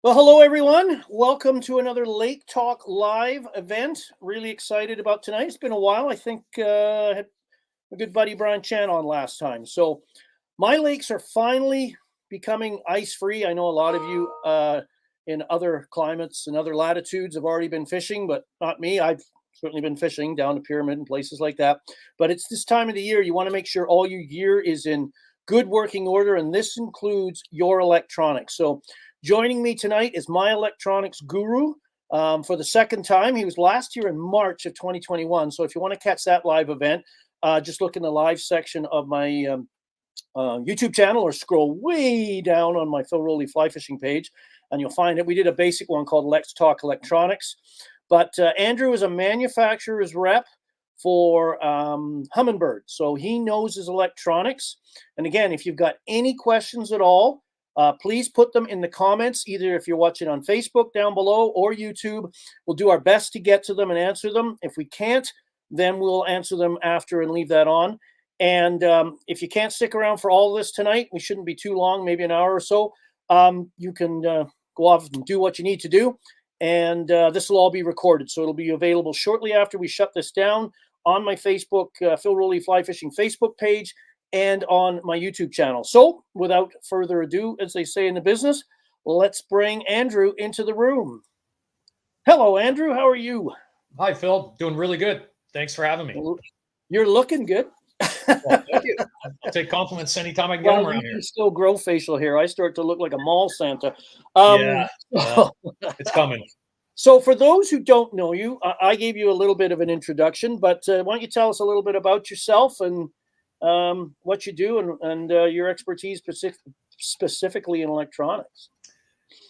Well, hello everyone. Welcome to another Lake Talk live event. Really excited about tonight. It's been a while. I think I had a good buddy Brian Chan on last time. So my lakes are finally becoming ice free. I know a lot of you in other climates and other latitudes have already been fishing, but not me. I've certainly been fishing down to Pyramid and places like that. But it's this time of the year. You want to make sure all your gear is in good working order, and this includes your electronics. So joining me tonight is my electronics guru for the second time. He was last year in March of 2021. So if you want to catch that live event, just look in the live section of my YouTube channel or scroll way down on my Phil Rowley fly fishing page and you'll find it. We did a basic one called Let's Talk Electronics. But Andrew is a manufacturer's rep for Humminbird. So he knows his electronics. And again, if you've got any questions at all, please put them in the comments, either if you're watching on Facebook down below or YouTube. We'll do our best to get to them and answer them. If we can't, then we'll answer them after and leave that on. And if you can't stick around for all of this tonight, we shouldn't be too long, maybe an hour or so. You can go off and do what you need to do. And this will all be recorded. So it'll be available shortly after we shut this down on my Facebook, Phil Rowley Fly Fishing Facebook page, and on my YouTube channel. So without further ado, as they say in the business, let's bring Andrew into the room. Hello, Andrew. How are you? Hi, Phil. Doing really good. Thanks for having me. You're looking good. Well, thank you. I'll take compliments anytime I can get them around here. You still grow facial hair. I start to look like a mall Santa. It's coming. So for those who don't know you, I gave you a little bit of an introduction, but why don't you tell us a little bit about yourself and what you do and your expertise specifically in electronics.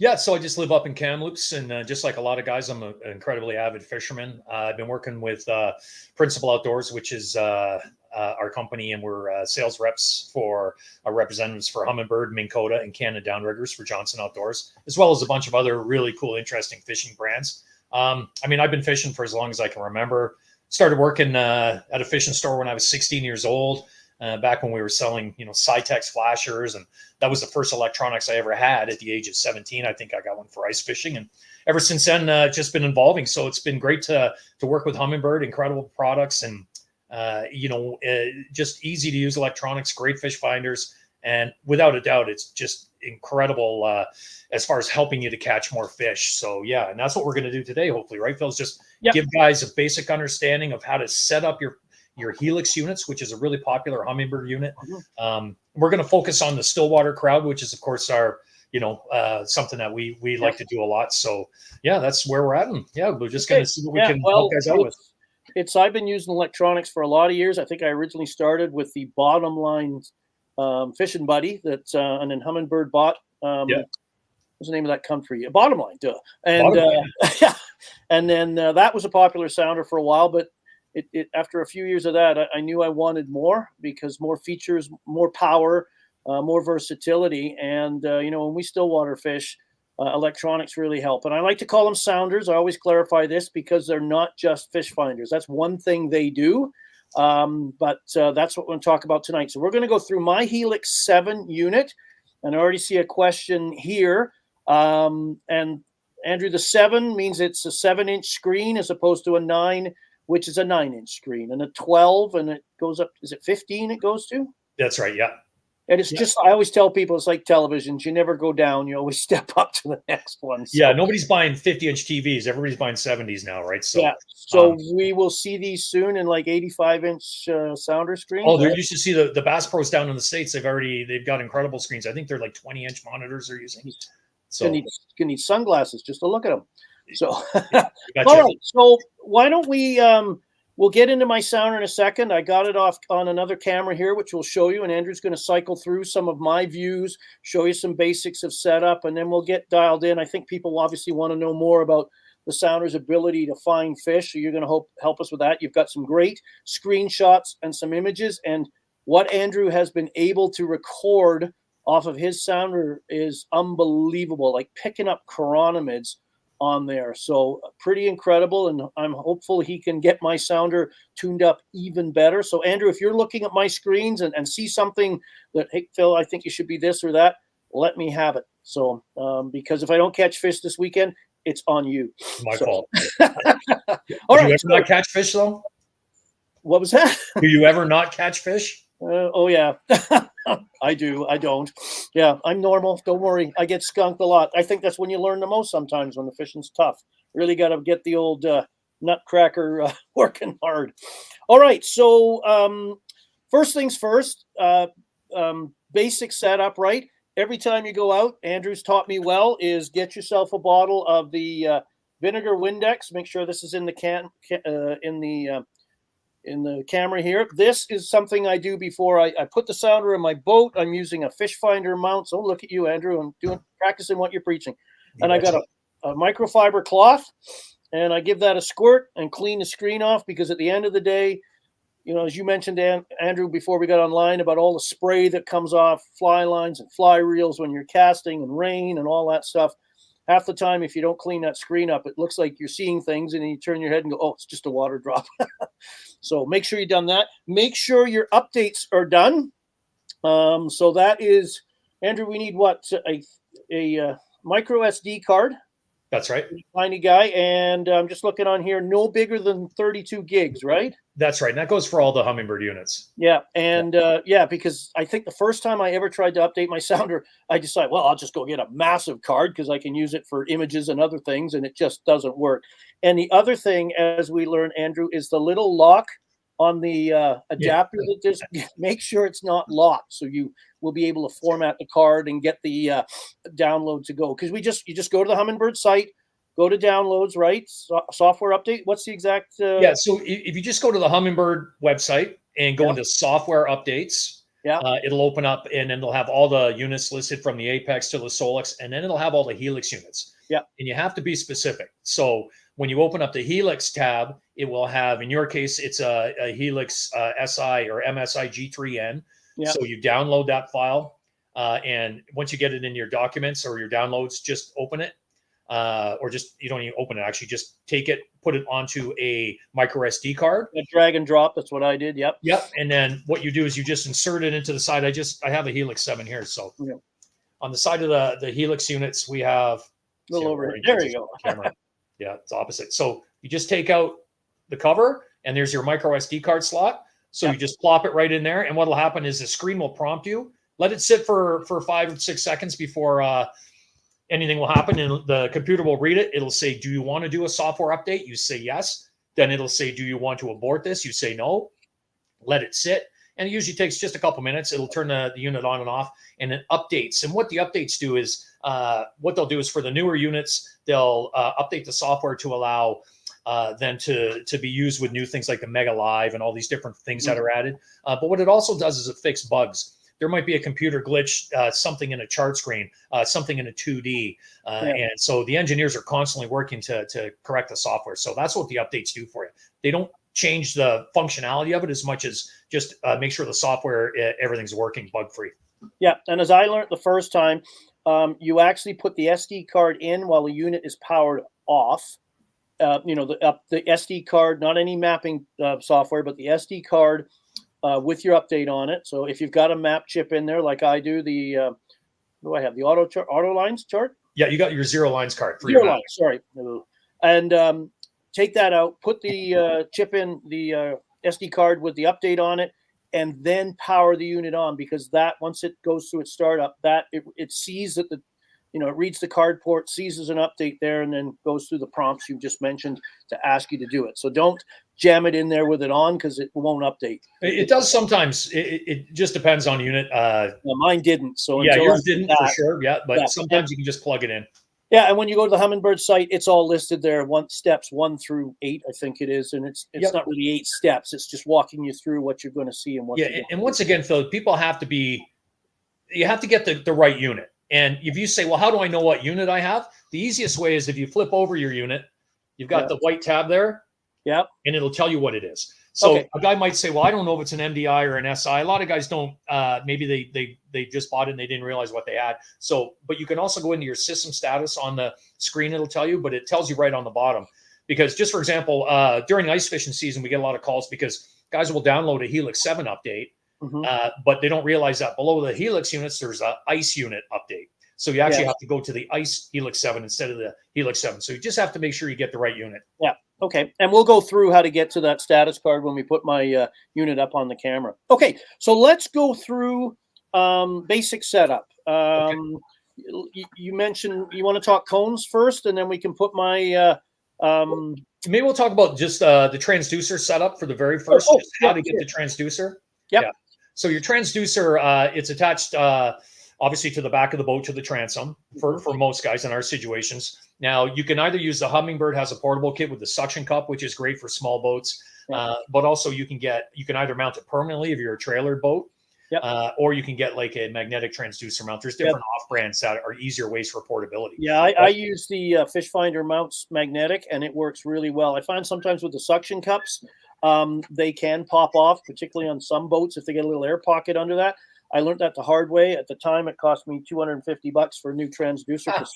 Yeah, so I just live up in Kamloops, and just like a lot of guys, I'm an incredibly avid fisherman. I've been working with Principal Outdoors, which is our company, and we're sales reps for representatives for Humminbird, Minn Kota, and Canada Downriggers for Johnson Outdoors, as well as a bunch of other really cool, interesting fishing brands. I mean, I've been fishing for as long as I can remember. Started working at a fishing store when I was 16 years old. Back when we were selling, Cytex flashers, and that was the first electronics I ever had at the age of 17. I think I got one for ice fishing, and ever since then, just been evolving. So it's been great to work with Humminbird, incredible products, and just easy to use electronics, great fish finders, and without a doubt, it's just incredible as far as helping you to catch more fish. So yeah, and that's what we're going to do today, hopefully, right, Phil? Just give guys a basic understanding of how to set up your Helix units, which is a really popular Humminbird unit. We're going to focus on the stillwater crowd, which is, of course, our, something that we like to do a lot. So yeah, that's where we're at. And yeah, we're just going to see what we can help guys out with. I've been using electronics for a lot of years. I think I originally started with the bottom line fishing buddy that and then Humminbird bought. What's the name of that country? Bottom line, duh. And and then that was a popular sounder for a while, but after a few years of that, I knew I wanted more, because more features, more power, more versatility. And, when we stillwater fish, electronics really help. And I like to call them sounders. I always clarify this because they're not just fish finders. That's one thing they do. But that's what we're going to talk about tonight. So we're going to go through my Helix 7 unit. And I already see a question here. And Andrew, the 7 means it's a 7-inch screen as opposed to a 9, which is a 9-inch screen, and a 12, and it goes up. Is it 15 it goes to? That's right. Yeah. And it's just, I always tell people, it's like televisions. You never go down. You always step up to the next one. So. Yeah. Nobody's buying 50-inch TVs. Everybody's buying 70s now, right? So, yeah. So we will see these soon in like 85-inch sounder screens. Oh, you should see the Bass Pros down in the States. They've got incredible screens. I think they're like 20-inch monitors they're using. So you need sunglasses just to look at them. So, all right. So why don't we, we'll get into my sounder in a second. I got it off on another camera here, which we'll show you. And Andrew's going to cycle through some of my views, show you some basics of setup, and then we'll get dialed in. I think people obviously want to know more about the sounder's ability to find fish. So you're going to help us with that. You've got some great screenshots and some images. And what Andrew has been able to record off of his sounder is unbelievable, like picking up chironomids on there. So pretty incredible, and I'm hopeful he can get my sounder tuned up even better. So Andrew, if you're looking at my screens and see something that, hey Phil, I think you should be this or that, let me have it. So because if I don't catch fish this weekend, it's on you. My So- fault. All Do right. you ever not catch fish though? What was that? Do you ever not catch fish? Oh yeah, I do. I don't. Yeah, I'm normal. Don't worry. I get skunked a lot. I think that's when you learn the most sometimes, when the fishing's tough. Really got to get the old nutcracker working hard. All right. So first things first, basic setup, right? Every time you go out, Andrew's taught me well, is get yourself a bottle of the vinegar Windex. Make sure this is in the in the camera here. This is something I do before I put the sounder in my boat. I'm using a fish finder mount. So look at you, Andrew. I'm practicing what you're preaching. And I got a microfiber cloth, and I give that a squirt and clean the screen off, because at the end of the day, you know, as you mentioned, Andrew, before we got online, about all the spray that comes off fly lines and fly reels when you're casting, and rain and all that stuff. Half the time, if you don't clean that screen up, it looks like you're seeing things, and then you turn your head and go, oh, it's just a water drop. So make sure you've done that. Make sure your updates are done. So that is, Andrew, we need what? A micro SD card. That's right. Tiny guy. And I'm just looking on here, no bigger than 32 gigs, right? That's right. And that goes for all the Humminbird units. Yeah. And because I think the first time I ever tried to update my sounder, I decided, well, I'll just go get a massive card because I can use it for images and other things, and it just doesn't work. And the other thing, as we learned, Andrew, is the little lock on the adapter that just make sure it's not locked, so you will be able to format the card and get the download to go. Because you just go to the Humminbird site, go to downloads, right? Software update. What's the exact? So if you just go to the Humminbird website and go into software updates, it'll open up, and then they'll have all the units listed from the Apex to the Solix, and then it'll have all the Helix units. Yeah. And you have to be specific. So when you open up the Helix tab, it will have, in your case, it's a Helix SI or MSI G3N. Yeah. So you download that file, and once you get it in your documents or your downloads, just open it. Or just, you don't even open it, actually just take it, put it onto a micro SD card. A drag and drop, that's what I did. Yep. And then what you do is you just insert it into the side. I have a Helix 7 here. So on the side of the Helix units, we have a little over here. There you go. Camera. Yeah, it's opposite. So you just take out the cover, and there's your micro SD card slot. So you just plop it right in there. And what'll happen is the screen will prompt you. Let it sit for 5 or 6 seconds before anything will happen, and the computer will read it. It'll say, do you want to do a software update? You say yes. Then it'll say, do you want to abort this? You say no. Let it sit. And it usually takes just a couple minutes. It'll turn the unit on and off, and it updates. And what the updates do is, what they'll do is for the newer units, they'll update the software to allow them to be used with new things like the Mega Live and all these different things that are added. But what it also does is it fixes bugs. There might be a computer glitch, something in a chart screen, something in a 2D. And so the engineers are constantly working to correct the software. So that's what the updates do for you. They don't change the functionality of it as much as just make sure the software, everything's working bug-free. Yeah, and as I learned the first time, you actually put the SD card in while the unit is powered off. The SD card, not any mapping software, but the SD card with your update on it. So if you've got a map chip in there, like I do, what do I have? The auto lines chart? Yeah, you got your zero lines card. Zero lines, sorry. And take that out, put the chip in the SD card with the update on it, and then power the unit on, because that, once it goes through its startup, that it sees that it reads the card port, sees as an update there, and then goes through the prompts you just mentioned to ask you to do it. So don't jam it in there with it on, because it won't update. It does sometimes. It just depends on unit. Mine didn't. So yours didn't for sure. Yeah, but sometimes you can just plug it in. Yeah, and when you go to the Humminbird site, it's all listed there. Steps 1 through 8, I think it is, and it's not really 8 steps. It's just walking you through what you're going to see and what. Yeah, and once again, Phil, people have to you have to get the right unit. And if you say, well, how do I know what unit I have? The easiest way is if you flip over your unit, you've got the white tab there. Yeah. And it'll tell you what it is. So a guy might say, well, I don't know if it's an MDI or an SI. A lot of guys don't. Maybe they just bought it and they didn't realize what they had. So, but you can also go into your system status on the screen. It'll tell you, but it tells you right on the bottom. Because just for example, during ice fishing season, we get a lot of calls because guys will download a Helix 7 update, but they don't realize that below the Helix units, there's an ice unit update. So you actually have to go to the Ice Helix 7 instead of the Helix 7. So you just have to make sure you get the right unit. Yeah. Okay. And we'll go through how to get to that status card when we put my unit up on the camera. Okay. So let's go through basic setup. You mentioned you want to talk cones first, and then we can put my maybe we'll talk about just the transducer setup for the very first, just how to get the transducer. Yep. Yeah. So your transducer, it's attached obviously to the back of the boat to the transom for most guys in our situations. Now you can either use the Humminbird, has a portable kit with the suction cup, which is great for small boats. But also you can either mount it permanently if you're a trailered boat. Or you can get like a magnetic transducer mount. There's different off brands that are easier ways for portability. Yeah, I use the Fish Finder mounts magnetic, and it works really well. I find sometimes with the suction cups, they can pop off, particularly on some boats if they get a little air pocket under that. I learned that the hard way. At the time, it cost me $250 for a new transducer. Because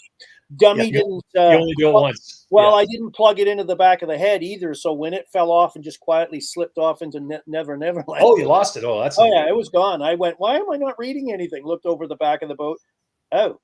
dummy didn't. You only do it once. Well, I didn't plug it into the back of the head either. So when it fell off and just quietly slipped off into Neverland. Oh, you lost it. Oh, that's. Oh yeah, it was gone. I went, why am I not reading anything? Looked over the back of the boat. Oh,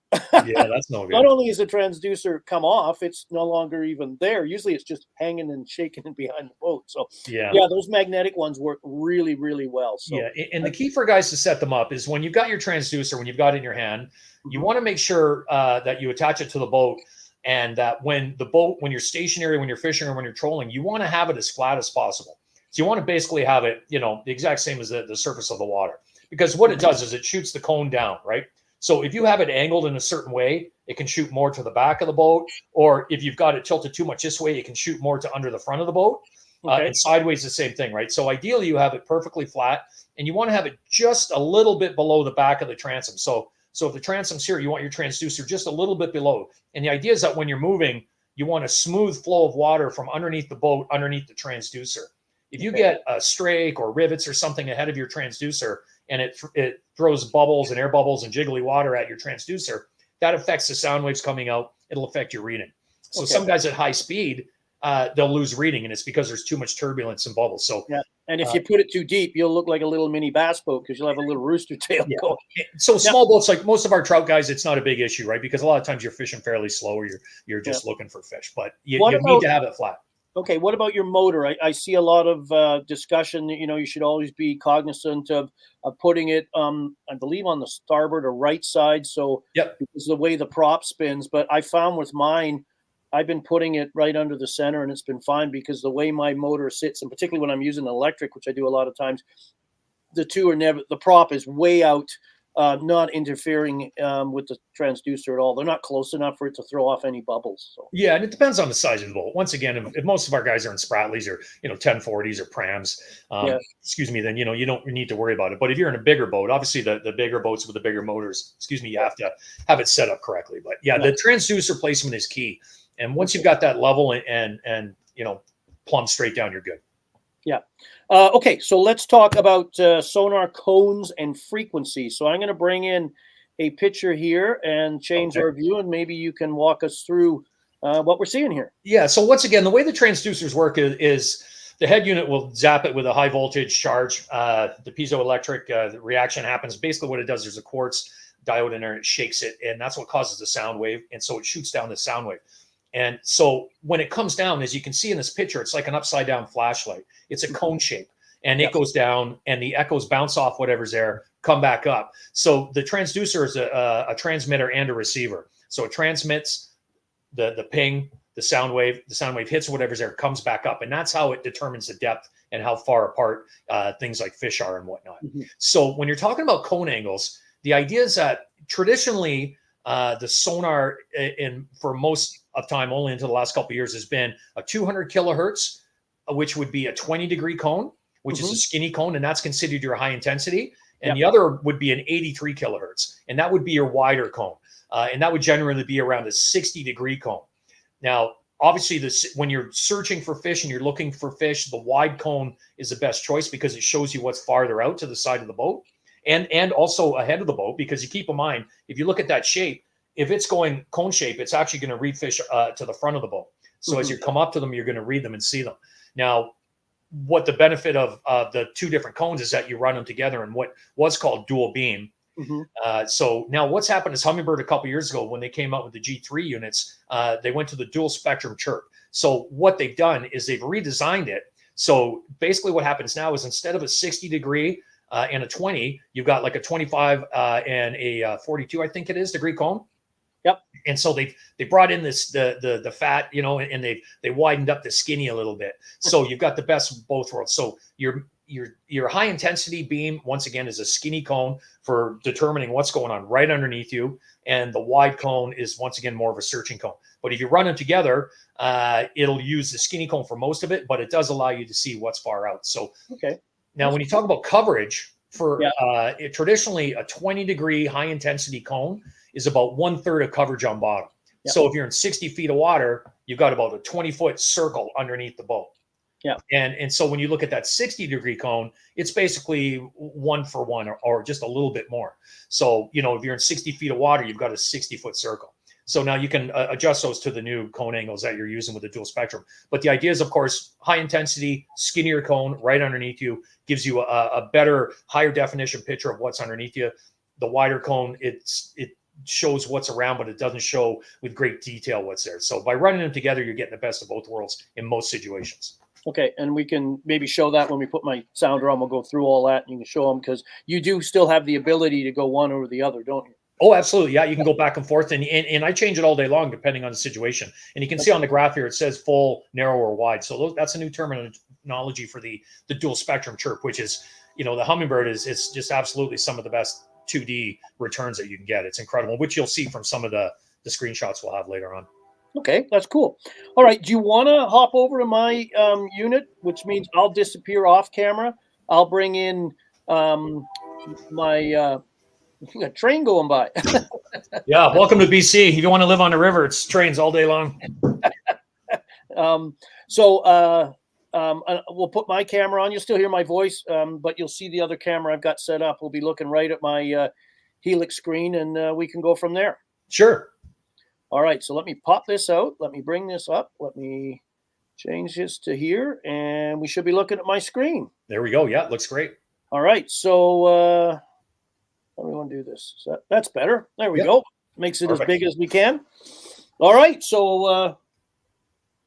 yeah, that's no good. Not only is the transducer come off, it's no longer even there. Usually it's just hanging and shaking behind the boat. So yeah, those magnetic ones work really, really well. So and the key for guys to set them up is when you've got your transducer, when you've got it in your hand, you want to make sure that you attach it to the boat, and that when you're stationary, when you're fishing or when you're trolling, you want to have it as flat as possible. So you want to basically have it, the exact same as the surface of the water, because what it does is it shoots the cone down, right? So if you have it angled in a certain way, it can shoot more to the back of the boat. Or if you've got it tilted too much this way, it can shoot more to under the front of the boat. And sideways, the same thing, right? So ideally, you have it perfectly flat, and you want to have it just a little bit below the back of the transom. So if the transom's here, you want your transducer just a little bit below. And the idea is that when you're moving, you want a smooth flow of water from underneath the boat, underneath the transducer. If you get a strake or rivets or something ahead of your transducer, and it throws bubbles and air bubbles and jiggly water at your transducer, that affects the sound waves coming out. It'll affect your reading. So some guys at high speed, they'll lose reading, and it's because there's too much turbulence and bubbles. So and if you put it too deep, you'll look like a little mini bass boat because you'll have a little rooster tail going. So small boats, like most of our trout guys, it's not a big issue, right? Because a lot of times you're fishing fairly slow, or you're just looking for fish, but you need to have it flat. Okay, what about your motor? I see a lot of discussion that, you should always be cognizant of putting it, I believe, on the starboard or right side. So because of the way the prop spins. But I found with mine, I've been putting it right under the center, and it's been fine because the way my motor sits, and particularly when I'm using electric, which I do a lot of times, the prop is way out, not interfering with the transducer at all. They're not close enough for it to throw off any bubbles. So. Yeah, and it depends on the size of the boat. Once again, if most of our guys are in Spratlys or 1040s or Prams, then you don't need to worry about it. But if you're in a bigger boat, obviously the bigger boats with the bigger motors, you have to have it set up correctly. But the transducer placement is key. And once you've got that level and plumb straight down, you're good. Yeah. Okay, so let's talk about sonar cones and frequency. So I'm going to bring in a picture here and change our view, and maybe you can walk us through what we're seeing here. Yeah, so once again, the way the transducers work is the head unit will zap it with a high voltage charge. The piezoelectric the reaction happens. Basically what it does, there's a quartz diode in there, and it shakes it, and that's what causes the sound wave, and so it shoots down the sound wave. And so when it comes down, as you can see in this picture, it's like an upside down flashlight. It's a cone shape, and it goes down, and the echoes bounce off whatever's there, come back up. So the transducer is a transmitter and a receiver. So it transmits the ping, the sound wave hits whatever's there, comes back up. And that's how it determines the depth and how far apart things like fish are and whatnot. So when you're talking about cone angles, the idea is that traditionally the sonar for most of time, only until the last couple of years, has been a 200 kilohertz, which would be a 20-degree cone, which is a skinny cone, and that's considered your high intensity. And the other would be an 83 kilohertz, and that would be your wider cone. And that would generally be around a 60-degree cone. Now, obviously, when you're searching for fish and you're looking for fish, the wide cone is the best choice because it shows you what's farther out to the side of the boat and also ahead of the boat, because you keep in mind, if you look at that shape, if it's going cone shape, it's actually going to read fish to the front of the boat. So as you come up to them, you're going to read them and see them. Now, what the benefit of the two different cones is that you run them together in what was called dual beam. Mhm. So now what's happened is Humminbird a couple years ago, when they came out with the G3 units, they went to the dual spectrum chirp. So what they've done is they've redesigned it. So basically what happens now is instead of a 60-degree and a 20, you've got like a 25 and a 42, I think it is, degree cone. Yep. And so they brought in this the fat, you know, and they widened up the skinny a little bit. So you've got the best of both worlds. So your high intensity beam, once again, is a skinny cone for determining what's going on right underneath you, and the wide cone is once again more of a searching cone. But if you run them together, it'll use the skinny cone for most of it, but it does allow you to see what's far out. So Okay. now when you talk about coverage for Yeah. traditionally a 20-degree high intensity cone is about 1/3 of coverage on bottom. Yeah. So if you're in 60 feet of water, you've got about a 20-foot circle underneath the boat. Yeah. And so when you look at that 60-degree cone, it's basically 1-for-1 or just a little bit more. So, you know, if you're in 60 feet of water, you've got a 60-foot circle. So now you can adjust those to the new cone angles that you're using with the dual spectrum. But the idea is, of course, high intensity, skinnier cone right underneath you gives you a better, higher definition picture of what's underneath you. The wider cone, it shows what's around, but it doesn't show with great detail what's there. So by running them together, you're getting the best of both worlds in most situations. Okay, and we can maybe show that when we put my sounder on. We'll go through all that, and you can show them, because you do still have the ability to go one or the other, don't you? Oh, absolutely. Yeah, you can go back and forth, and I change it all day long depending on the situation. And you can see on the graph here, it says full, narrow, or wide. So that's a new terminology for the dual spectrum chirp, which is, you know, the Humminbird it's just absolutely some of the best 2D returns that you can get. It's incredible, which you'll see from some of the screenshots we'll have later on. Okay, that's cool. All right, do you want to hop over to my unit, which means I'll disappear off camera? I'll bring in my a train going by. Yeah, welcome to BC. If you want to live on the river, it's trains all day long. We'll put my camera on. You'll still hear my voice, but you'll see the other camera I've got set up. We'll be looking right at my Helix screen, and we can go from there. Sure. All right, so let me pop this out. Let me bring this up. Let me change this to here, and we should be looking at my screen. There we go. Yeah, it looks great. All right, so how do we want to do this? So that's better. There we go. Makes it Perfect. as big as we can. All right, so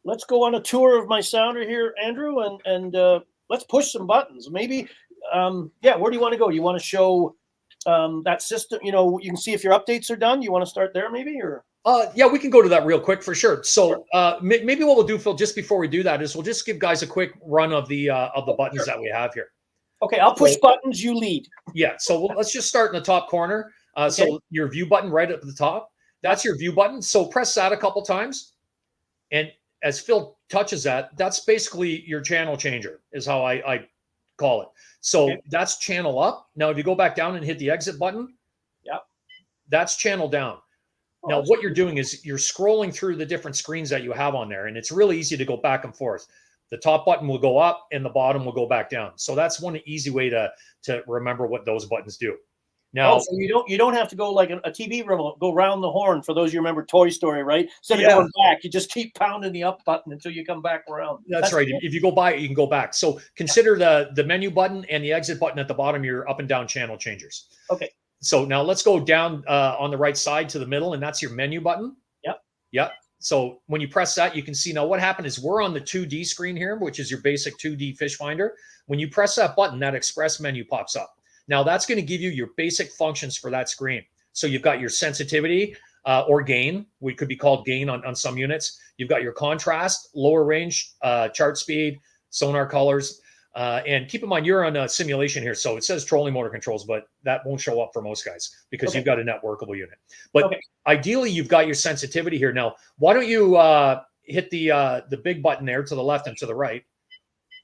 let's go on a tour of my sounder here, Andrew, and let's push some buttons. Maybe, where do you want to go? You want to show that system? You know, you can see if your updates are done. You want to start there, maybe, or? Yeah, we can go to that real quick for sure. So maybe what we'll do, Phil, just before we do that, is we'll just give guys a quick run of the buttons that we have here. Okay, I'll push buttons. You lead. Yeah. So let's just start in the top corner. So your view button right up at the top, that's your view button. So press that a couple times, and as Phil touches that, that's basically your channel changer, is how I call it. So that's channel up. Now, if you go back down and hit the exit button, that's channel down. Now, what you're doing is you're scrolling through the different screens that you have on there, and it's really easy to go back and forth. The top button will go up and the bottom will go back down. So that's one easy way to remember what those buttons do. Now, so you don't have to go like a TV remote, go round the horn. For those of you who remember Toy Story, right? Instead of going back, you just keep pounding the up button until you come back around. That's right. Cool. If you go by it, you can go back. So consider the menu button and the exit button at the bottom, your up and down channel changers. Okay. So now let's go down on the right side to the middle, and that's your menu button. Yep. So when you press that, you can see now what happened is we're on the 2D screen here, which is your basic 2D fish finder. When you press that button, that express menu pops up. Now that's going to give you your basic functions for that screen. So you've got your sensitivity or gain. We could be called gain on some units. You've got your contrast, lower range, chart speed, sonar colors. And keep in mind, you're on a simulation here. So it says trolling motor controls, but that won't show up for most guys because you've got a networkable unit. But ideally, you've got your sensitivity here. Now, why don't you hit the big button there to the left and to the right?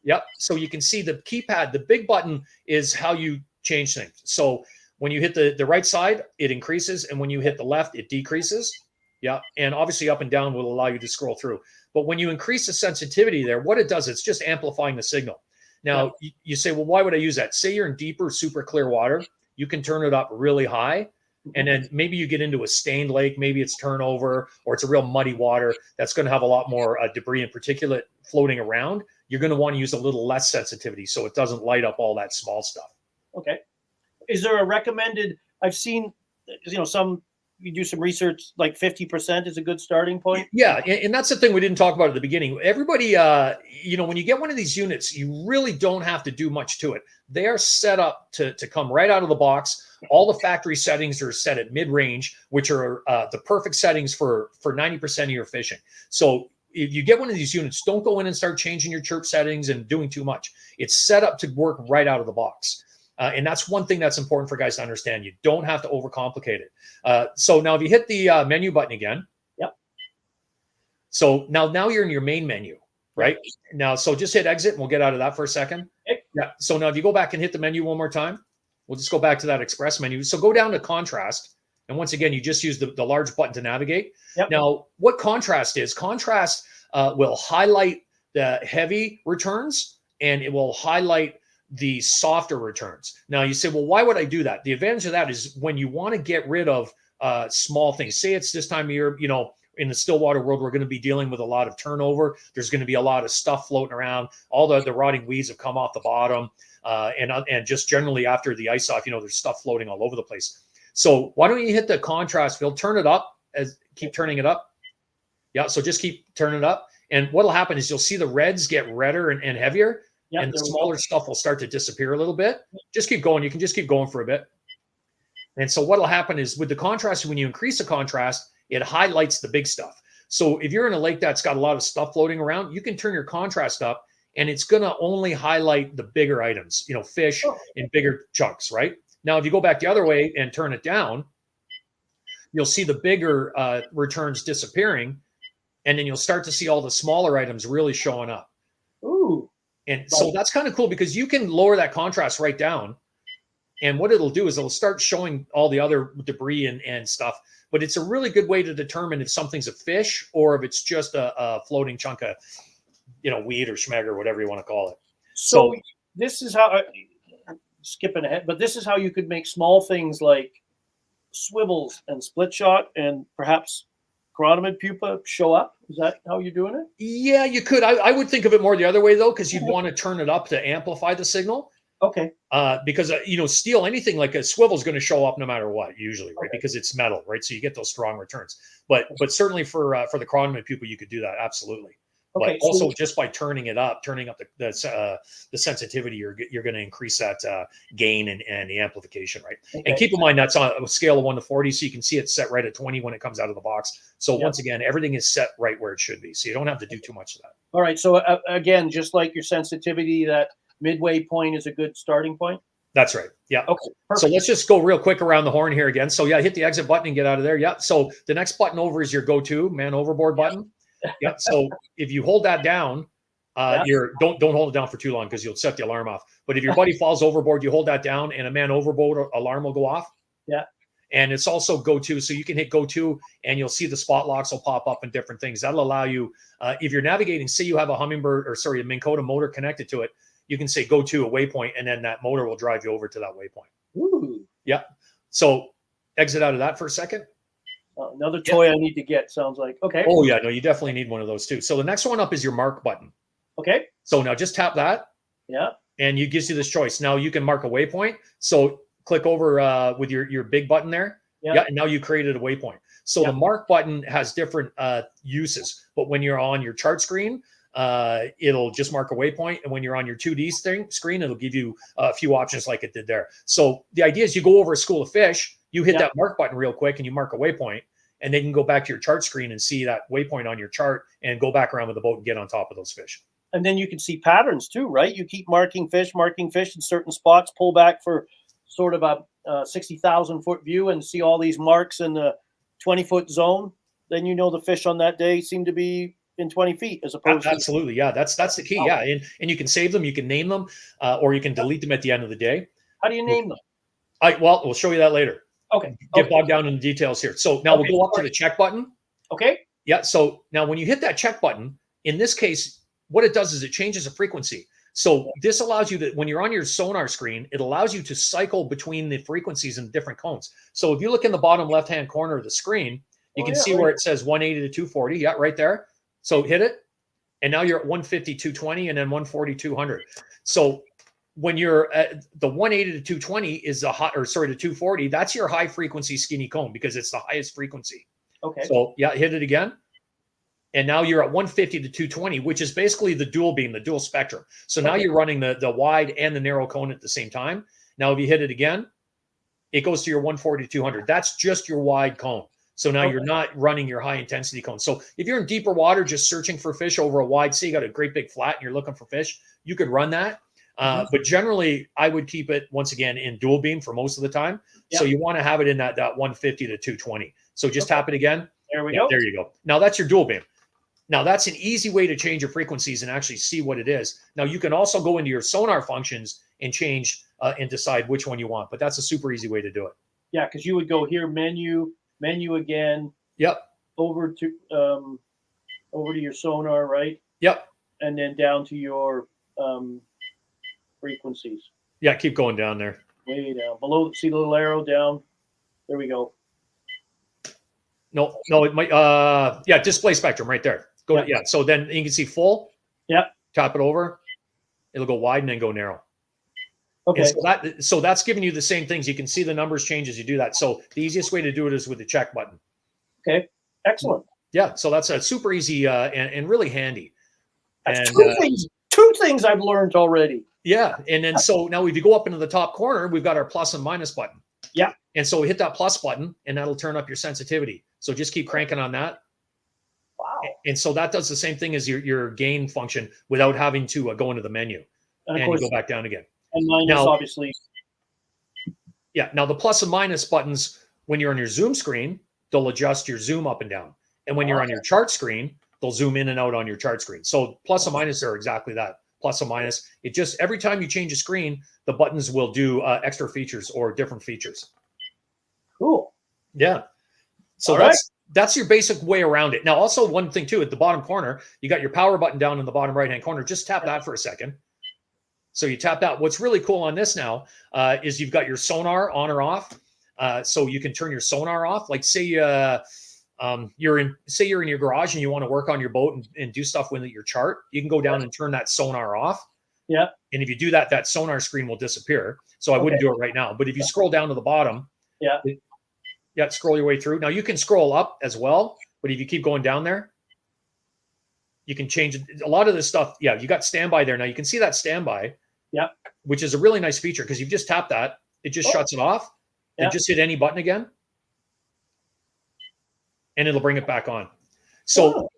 Yep. So you can see the keypad. The big button is how you change things. So when you hit the right side, it increases. And when you hit the left, it decreases. Yeah. And obviously up and down will allow you to scroll through. But when you increase the sensitivity there, what it does, it's just amplifying the signal. Now, you say, well, why would I use that? Say you're in deeper, super clear water. You can turn it up really high. And then maybe you get into a stained lake. Maybe it's turnover or it's a real muddy water. That's going to have a lot more debris and particulate floating around. You're going to want to use a little less sensitivity so it doesn't light up all that small stuff. Okay. Is there a recommended I've seen, some, you do some research, like 50% is a good starting point. Yeah, and that's the thing we didn't talk about at the beginning. Everybody, when you get one of these units, you really don't have to do much to it. They are set up to come right out of the box. All the factory settings are set at mid-range, which are the perfect settings for 90% of your fishing. So if you get one of these units, don't go in and start changing your chirp settings and doing too much. It's set up to work right out of the box. And that's one thing that's important for guys to understand. You don't have to overcomplicate it. So now if you hit the menu button again. Yep. So now you're in your main menu, right? Now, so just hit exit and we'll get out of that for a second. Okay. Yeah. So now if you go back and hit the menu one more time, we'll just go back to that express menu. So go down to contrast. And once again, you just use the large button to navigate. Yep. Now, what contrast is, contrast will highlight the heavy returns and it will highlight the softer returns. Now you say, well, why would I do that? The advantage of that is when you want to get rid of small things. Say it's this time of year, in the stillwater world, we're going to be dealing with a lot of turnover. There's going to be a lot of stuff floating around. All the rotting weeds have come off the bottom. And just generally after the ice off, there's stuff floating all over the place. So why don't you hit the contrast field, turn it up, keep turning it up. Yeah, so just keep turning it up. And what'll happen is you'll see the reds get redder and heavier. Yep, and the smaller stuff will start to disappear a little bit. Just keep going. You can just keep going for a bit. And so what'll happen is with the contrast, when you increase the contrast, it highlights the big stuff. So if you're in a lake that's got a lot of stuff floating around, you can turn your contrast up and it's going to only highlight the bigger items, fish in bigger chunks, right? Now, if you go back the other way and turn it down, you'll see the bigger returns disappearing. And then you'll start to see all the smaller items really showing up. Ooh. And so that's kind of cool because you can lower that contrast right down. And what it'll do is it'll start showing all the other debris and stuff. But it's a really good way to determine if something's a fish or if it's just a floating chunk of, weed or schmeg or whatever you want to call it. So this is how, skipping ahead, but this is how you could make small things like swivels and split shot and perhaps chironomid pupa show up. Is that how you're doing it? Yeah, you could. I would think of it more the other way though, because you'd want to turn it up to amplify the signal. Okay. Because steel, anything like a swivel is going to show up no matter what, usually, right? Okay. Because it's metal, right? So you get those strong returns. But certainly for the chironomid pupa, you could do that absolutely. Okay, but also just by turning up the sensitivity, you're going to increase that gain and the amplification, right? Okay. And keep in mind that's on a scale of 1 to 40, so you can see it's set right at 20 when it comes out of the box. So once again, everything is set right where it should be, so you don't have to do too much of that. All right. So again, just like your sensitivity, that midway point is a good starting point. That's right. Yeah. Okay. Perfect. So let's just go real quick around the horn here again. So hit the exit button and get out of there. Yeah. So the next button over is your go-to man overboard button. Yeah. So if you hold that down, don't hold it down for too long because you'll set the alarm off. But if your buddy falls overboard, you hold that down and a man overboard alarm will go off. Yeah. And it's also go-to. So you can hit go-to and you'll see the spot locks will pop up and different things. That'll allow you, if you're navigating, say you have a a Minn Kota motor connected to it, you can say go to a waypoint and then that motor will drive you over to that waypoint. Ooh. Yeah. So exit out of that for a second. Another toy I need to get, sounds like. Okay. Oh, yeah. No, you definitely need one of those too. So the next one up is your mark button. Okay. So now just tap that. Yeah. And it gives you this choice. Now you can mark a waypoint. So click over with your big button there. Yeah. And now you created a waypoint. So the mark button has different uses. But when you're on your chart screen, it'll just mark a waypoint. And when you're on your 2D screen, it'll give you a few options like it did there. So the idea is you go over a school of fish, you hit that mark button real quick and you mark a waypoint, and then you can go back to your chart screen and see that waypoint on your chart and go back around with the boat and get on top of those fish. And then you can see patterns too, right? You keep marking fish in certain spots, pull back for sort of a 60,000 foot view and see all these marks in the 20-foot zone. Then the fish on that day seem to be in 20 feet as opposed to. Absolutely. Yeah. That's the key. Yeah. And you can save them, you can name them, or you can delete them at the end of the day. How do you name them? We'll show you that later. Okay. Get bogged down in the details here. So now we'll go up to the check button. Okay. Yeah. So now when you hit that check button, in this case, what it does is it changes the frequency. So this allows you to, when you're on your sonar screen, it allows you to cycle between the frequencies in different cones. So if you look in the bottom left-hand corner of the screen, you can see where it says 180 to 240. Yeah, right there. So hit it. And now you're at 150, 220, and then 140, 200. So when you're at the 180 to 220 is the hot, or sorry, to 240, that's your high frequency skinny cone because it's the highest frequency. Okay. So yeah, hit it again. And now you're at 150 to 220, which is basically the dual beam, the dual spectrum. So now you're running the wide and the narrow cone at the same time. Now, if you hit it again, it goes to your 140 to 200. That's just your wide cone. So now you're not running your high intensity cone. So if you're in deeper water, just searching for fish over a wide sea, you got a great big flat and you're looking for fish, you could run that. But generally, I would keep it, once again, in dual beam for most of the time. So you want to have it in that 150 to 220. So just tap it again. There we go. There you go. Now that's your dual beam. Now that's an easy way to change your frequencies and actually see what it is. Now you can also go into your sonar functions and change and decide which one you want. But that's a super easy way to do it. Yeah, because you would go here, menu again. Yep. Over to your sonar, right? Yep. And then down to your frequencies. Yeah, keep going down there. Way down. Below, see the little arrow down? There we go. No, it might, yeah, display spectrum right there. Go to, so then you can see full. Yeah. Tap it over. It'll go wide and then go narrow. Okay. And so that's giving you the same things. You can see the numbers change as you do that. So the easiest way to do it is with the check button. Okay. Excellent. Yeah. So that's a super easy and really handy. That's two things I've learned already. Yeah. And then so now if you go up into the top corner, we've got our plus and minus button. Yeah. And so we hit that plus button and that'll turn up your sensitivity. So just keep cranking on that. Wow. And so that does the same thing as your gain function without having to go into the menu. And of course, you go back down again. And minus, now, obviously. Yeah. Now the plus and minus buttons, when you're on your zoom screen, they'll adjust your zoom up and down. And when you're on your chart screen, they'll zoom in and out on your chart screen. So plus and minus are exactly that. Plus and minus. It just, every time you change a screen, the buttons will do extra features or different features. Cool. Yeah. So that's your basic way around it. Now, also one thing too, at the bottom corner, you got your power button down in the bottom right-hand corner. Just tap that for a second. So you tap that. What's really cool on this now is you've got your sonar on or off. So you can turn your sonar off. Like say you're in your garage and you want to work on your boat and do stuff with your chart. You can go down and turn that sonar off. Yeah. And if you do that, that sonar screen will disappear. So I wouldn't do it right now. But if you scroll down to the bottom, scroll your way through. Now you can scroll up as well, but if you keep going down there, you can change a lot of this stuff. Yeah, you got standby there. Now you can see that standby, which is a really nice feature because you've just tapped that. It just shuts it off. And just hit any button again. And it'll bring it back on. So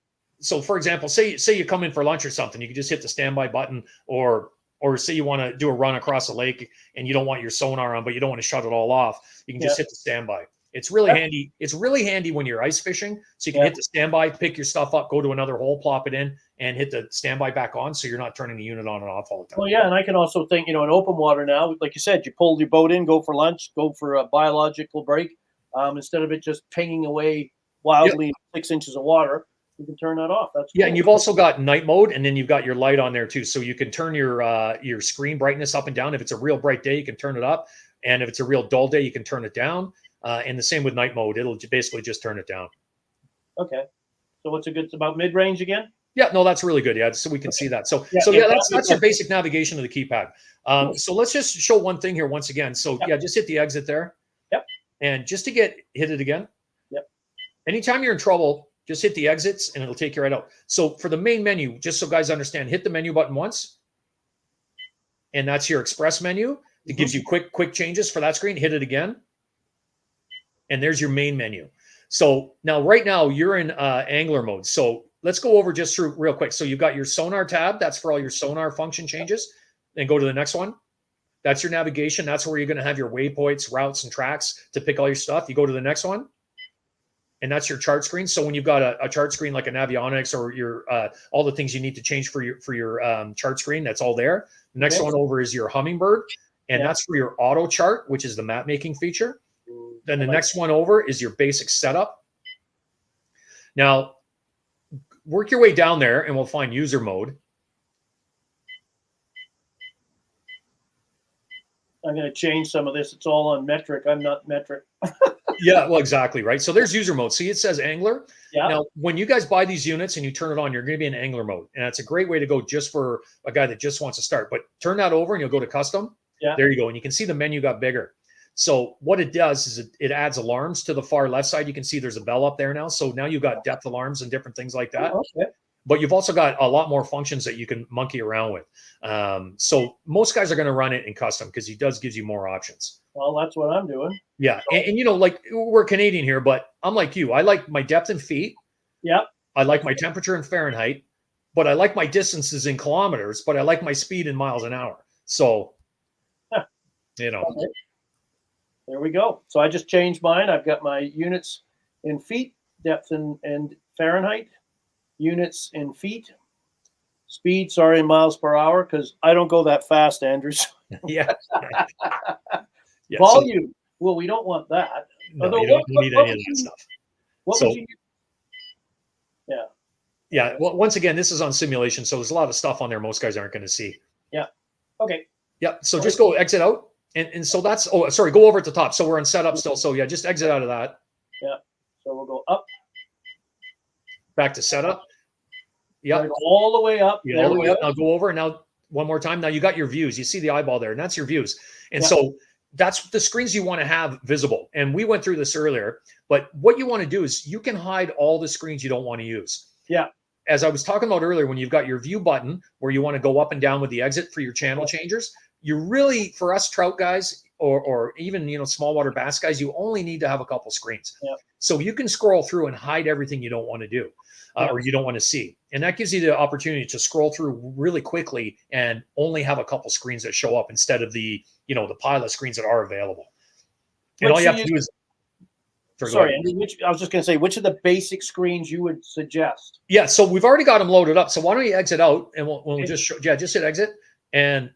for example, say you come in for lunch or something, you can just hit the standby button, or say you want to do a run across a lake and you don't want your sonar on, but you don't want to shut it all off. You can just hit the standby. It's really handy. It's really handy when you're ice fishing. So you can hit the standby, pick your stuff up, go to another hole, plop it in, and hit the standby back on. So you're not turning the unit on and off all the time. Well, yeah. And I can also think, in open water now, like you said, you pull your boat in, go for lunch, go for a biological break. Instead of it just pinging away wildly 6 inches of water, you can turn that off. That's cool. And you've also got night mode, and then you've got your light on there too. So you can turn your screen brightness up and down. If it's a real bright day, you can turn it up. And if it's a real dull day, you can turn it down. And the same with night mode. It'll basically just turn it down. Okay. So what's it's about mid-range again? Yeah, no, that's really good. Yeah, so we can see that. So that's your basic navigation of the keypad. So let's just show one thing here once again. So just hit the exit there. Yep. And just to hit it again. Yep. Anytime you're in trouble, just hit the exits and it'll take you right out. So for the main menu, just so guys understand, hit the menu button once. And that's your express menu. It gives you quick changes for that screen. Hit it again. And there's your main menu. So right now you're in angler mode. So let's go over just through real quick. So you've got your sonar tab. That's for all your sonar function changes. And go to the next one. That's your navigation. That's where you're going to have your waypoints, routes, and tracks to pick all your stuff. You go to the next one. And that's your chart screen. So when you've got a chart screen like a Navionics or your all the things you need to change for your chart screen, that's all there. The next one over is your Humminbird. And that's for your Autochart, which is the map making feature. Then the next one over is your basic setup. Now, work your way down there and we'll find user mode. I'm going to change some of this. It's all on metric. I'm not metric. Yeah, well, exactly, right? So there's user mode. See, it says angler. Yeah. Now, when you guys buy these units and you turn it on, you're going to be in angler mode. And that's a great way to go just for a guy that just wants to start. But turn that over and you'll go to custom. Yeah. There you go. And you can see the menu got bigger. So what it does is it adds alarms to the far left side. You can see there's a bell up there now. So now you've got depth alarms and different things like that. Oh, okay. But you've also got a lot more functions that you can monkey around with. So most guys are going to run it in custom because he gives you more options. Well, that's what I'm doing. Yeah. And you know, like we're Canadian here, but I'm like you. I like my depth in feet. Yeah. I like my temperature in Fahrenheit, but I like my distances in kilometers, but I like my speed in miles an hour. So, you know. Okay. There we go. So I just changed mine. I've got my units in feet, depth and Fahrenheit, units in feet, speed, sorry, in miles per hour, because I don't go that fast, Andrew. Yeah. Yeah. Volume. So, well, we don't want that. No, you don't need any of that stuff. What would you use? Yeah. Yeah. Well, once again, this is on simulation, so there's a lot of stuff on there most guys aren't going to see. Yeah. Okay. Yeah. So just go exit out. And so that's, oh, sorry, go over at the top. So we're on setup still. So yeah, just exit out of that. Yeah. So we'll go up. Back to setup. Yeah. All the way up. Yeah, all the way up. Now go over. And now one more time. Now you got your views. You see the eyeball there, and that's your views. And so that's the screens you want to have visible. And we went through this earlier, but what you want to do is you can hide all the screens you don't want to use. Yeah. As I was talking about earlier, when you've got your view button where you want to go up and down with the exit for your channel changers, you really, for us trout guys or even, you know, small water bass guys, you only need to have a couple screens. Yeah. So you can scroll through and hide everything you don't want to do or you don't want to see. And that gives you the opportunity to scroll through really quickly and only have a couple screens that show up instead of the, you know, the pile of screens that are available. And all you have to do is, sorry, Andy, I was just going to say, which of the basic screens you would suggest? Yeah. So we've already got them loaded up. So why don't you exit out and we'll just show, just hit exit and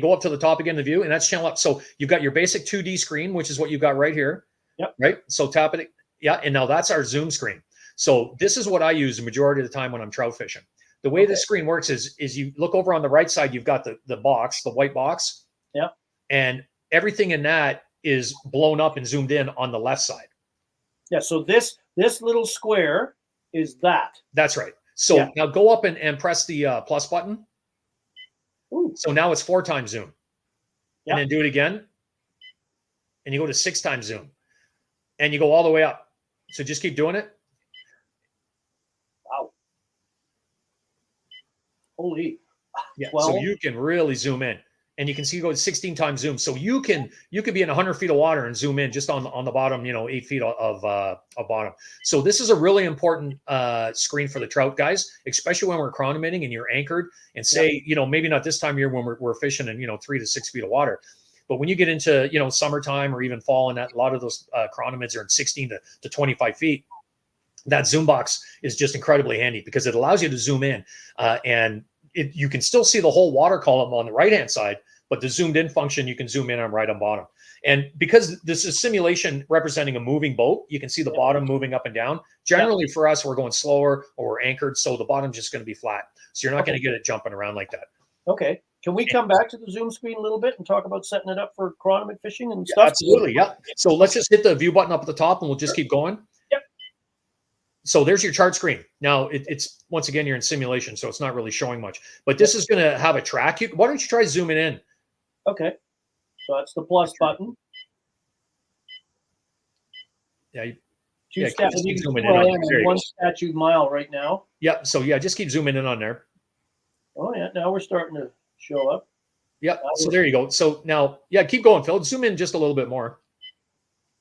go up to the top again, the view, and that's channel up. So you've got your basic 2D screen, which is what you've got right here. Yep. Right. So tap it. Yeah. And now that's our zoom screen. So this is what I use the majority of the time when I'm trout fishing. The way this screen works is you look over on the right side, you've got the box, the white box. Yeah. And everything in that is blown up and zoomed in on the left side. Yeah. So this little square is that. That's right. So now go up and press the plus button. Ooh. So now it's 4 times zoom. Yep. And then do it again. And you go to 6 times zoom. And you go all the way up. So just keep doing it. Wow. Holy. Yeah. 12. So you can really zoom in. And you can see you go to 16 times zoom. So you can be in 100 feet of water and zoom in just on the bottom, 8 feet of bottom. So this is a really important screen for the trout guys, especially when we're chronometering and you're anchored and say, maybe not this time of year when we're fishing in, 3 to 6 feet of water. But when you get into, summertime or even fall, and a lot of those chronometers are in 16 to 25 feet, that zoom box is just incredibly handy because it allows you to zoom in and you can still see the whole water column on the right-hand side, but the zoomed in function, you can zoom in on right on bottom. And because this is simulation representing a moving boat, you can see the bottom moving up and down. Generally for us, we're going slower or we're anchored. So the bottom's just going to be flat. So you're not going to get it jumping around like that. Okay. Can we come back to the zoom screen a little bit and talk about setting it up for chronometer fishing and stuff? Absolutely. Yeah. So let's just hit the view button up at the top and we'll just keep going. Yep. So there's your chart screen. Now it's once again, you're in simulation, so it's not really showing much, but this is going to have a track. Why don't you try zooming in? Okay. So that's the plus button. Yeah. Keep zooming in on one statute mile right now. Yeah. So yeah, just keep zooming in on there. Oh yeah. Now we're starting to show up. Yeah. So there you go. So now, keep going, Phil. Zoom in just a little bit more.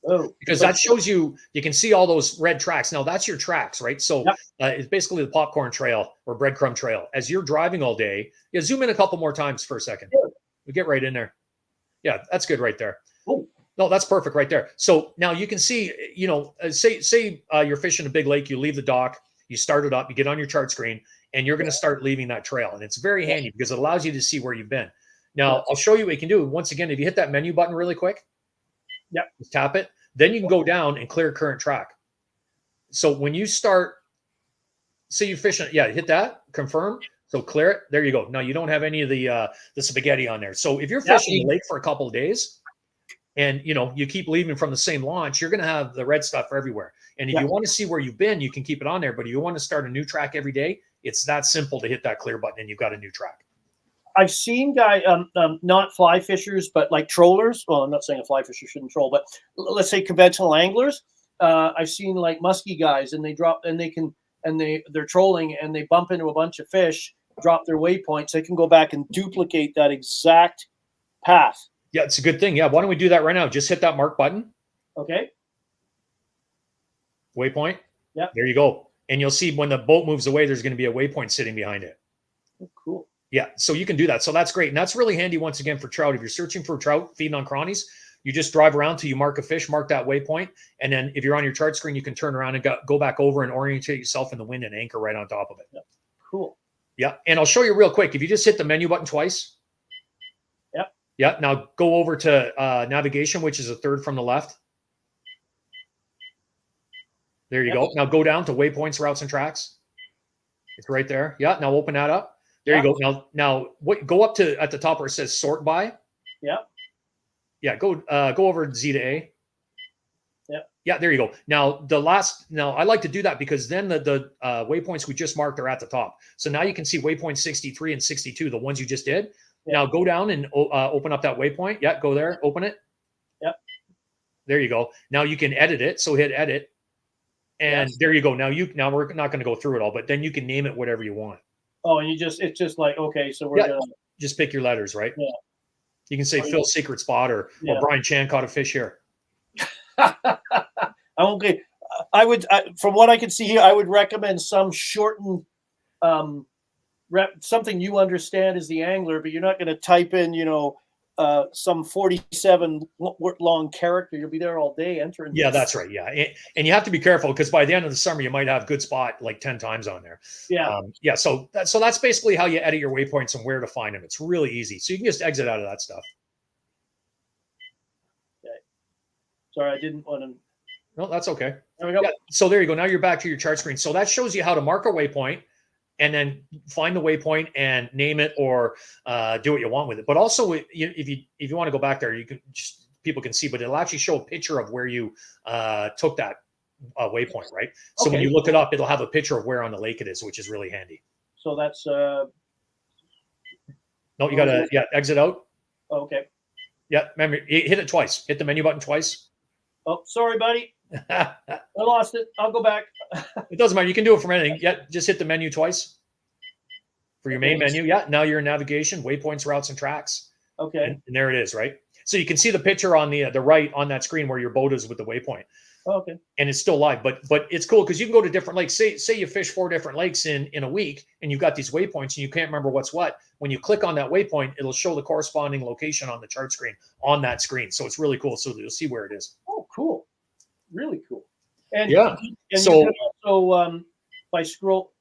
Oh, because that shows you can see all those red tracks. Now that's your tracks, right? So it's basically the popcorn trail or breadcrumb trail. As you're driving all day, zoom in a couple more times for a second. Good. We get right in there. Yeah, that's good right there. Oh. No, that's perfect right there. So now you can see, say you're fishing a big lake, you leave the dock, you start it up, you get on your chart screen, and you're going to start leaving that trail. And it's very handy because it allows you to see where you've been. Now I'll show you what you can do. Once again, if you hit that menu button really quick, just tap it. Then you can go down and clear current track. So when you start, say you're fishing, hit that, confirm. So clear it. There you go. Now you don't have any of the spaghetti on there. So if you're fishing the lake for a couple of days, and you keep leaving from the same launch, you're going to have the red stuff everywhere. And if you want to see where you've been, you can keep it on there. But if you want to start a new track every day, it's that simple to hit that clear button and you've got a new track. I've seen not fly fishers, but like trollers. Well, I'm not saying a fly fisher shouldn't troll, but let's say conventional anglers. I've seen like musky guys, and they drop, and they're trolling, and they bump into a bunch of fish, drop their waypoints. They can go back and duplicate that exact path. Yeah, it's a good thing. Yeah, why don't we do that right now? Just hit that mark button. Okay. Waypoint. Yeah. There you go. And you'll see when the boat moves away, there's going to be a waypoint sitting behind it. Oh, cool. Yeah, so you can do that. So that's great. And that's really handy, once again, for trout. If you're searching for trout, feeding on crawnies, you just drive around till you mark a fish, mark that waypoint. And then if you're on your chart screen, you can turn around and go back over and orientate yourself in the wind and anchor right on top of it. Yeah. Cool. Yeah, and I'll show you real quick. If you just hit the menu button twice. Yep. Yeah, now go over to navigation, which is a third from the left. There you go. Now go down to waypoints, routes, and tracks. It's right there. Yeah, now open that up. There you go. Now go up to at the top where it says sort by. Yeah. Yeah, go over Z to A. Yeah. Yeah, there you go. Now I like to do that because then the waypoints we just marked are at the top. So now you can see waypoint 63 and 62, the ones you just did. Yeah. Now go down and open up that waypoint. Yeah, go there, open it. Yep. There you go. Now you can edit it. So hit edit. And there you go. Now we're not going to go through it all, but then you can name it whatever you want. Oh, and it's just like, okay, so we're gonna just pick your letters, right? Yeah. You can say Phil's secret spot or Brian Chan caught a fish here. Okay. From what I can see here, I would recommend some shortened something you understand as the angler, but you're not going to type in, some 47 long character. You'll be there all day entering. Yeah, that's right. Yeah. And you have to be careful because by the end of the summer, you might have good spot like 10 times on there. Yeah. So that's basically how you edit your waypoints and where to find them. It's really easy. So you can just exit out of that stuff. Okay. Sorry, I didn't want to. No, that's okay. There we go. Yeah, so there you go. Now you're back to your chart screen. So that shows you how to mark a waypoint and then find the waypoint and name it or do what you want with it. But also, if you want to go back there, you can people can see, but it'll actually show a picture of where you took that waypoint, right? So when you look it up, it'll have a picture of where on the lake it is, which is really handy. So that's no, you got to exit out. Okay. Yeah, remember, hit it twice. Hit the menu button twice. Oh, sorry, buddy. I lost it. I'll go back. It doesn't matter. You can do it from anything. Yeah, just hit the menu twice for your main menu. Yeah, now you're in navigation, waypoints, routes, and tracks. Okay. And there it is, right? So you can see the picture on the right on that screen where your boat is with the waypoint. Okay. And it's still live, but it's cool because you can go to different lakes. Say you fish 4 different lakes in a week, and you've got these waypoints, and you can't remember what's what. When you click on that waypoint, it'll show the corresponding location on the chart screen on that screen. So it's really cool. So you'll see where it is. Oh, cool. Really cool. And yeah. And so also by scroll,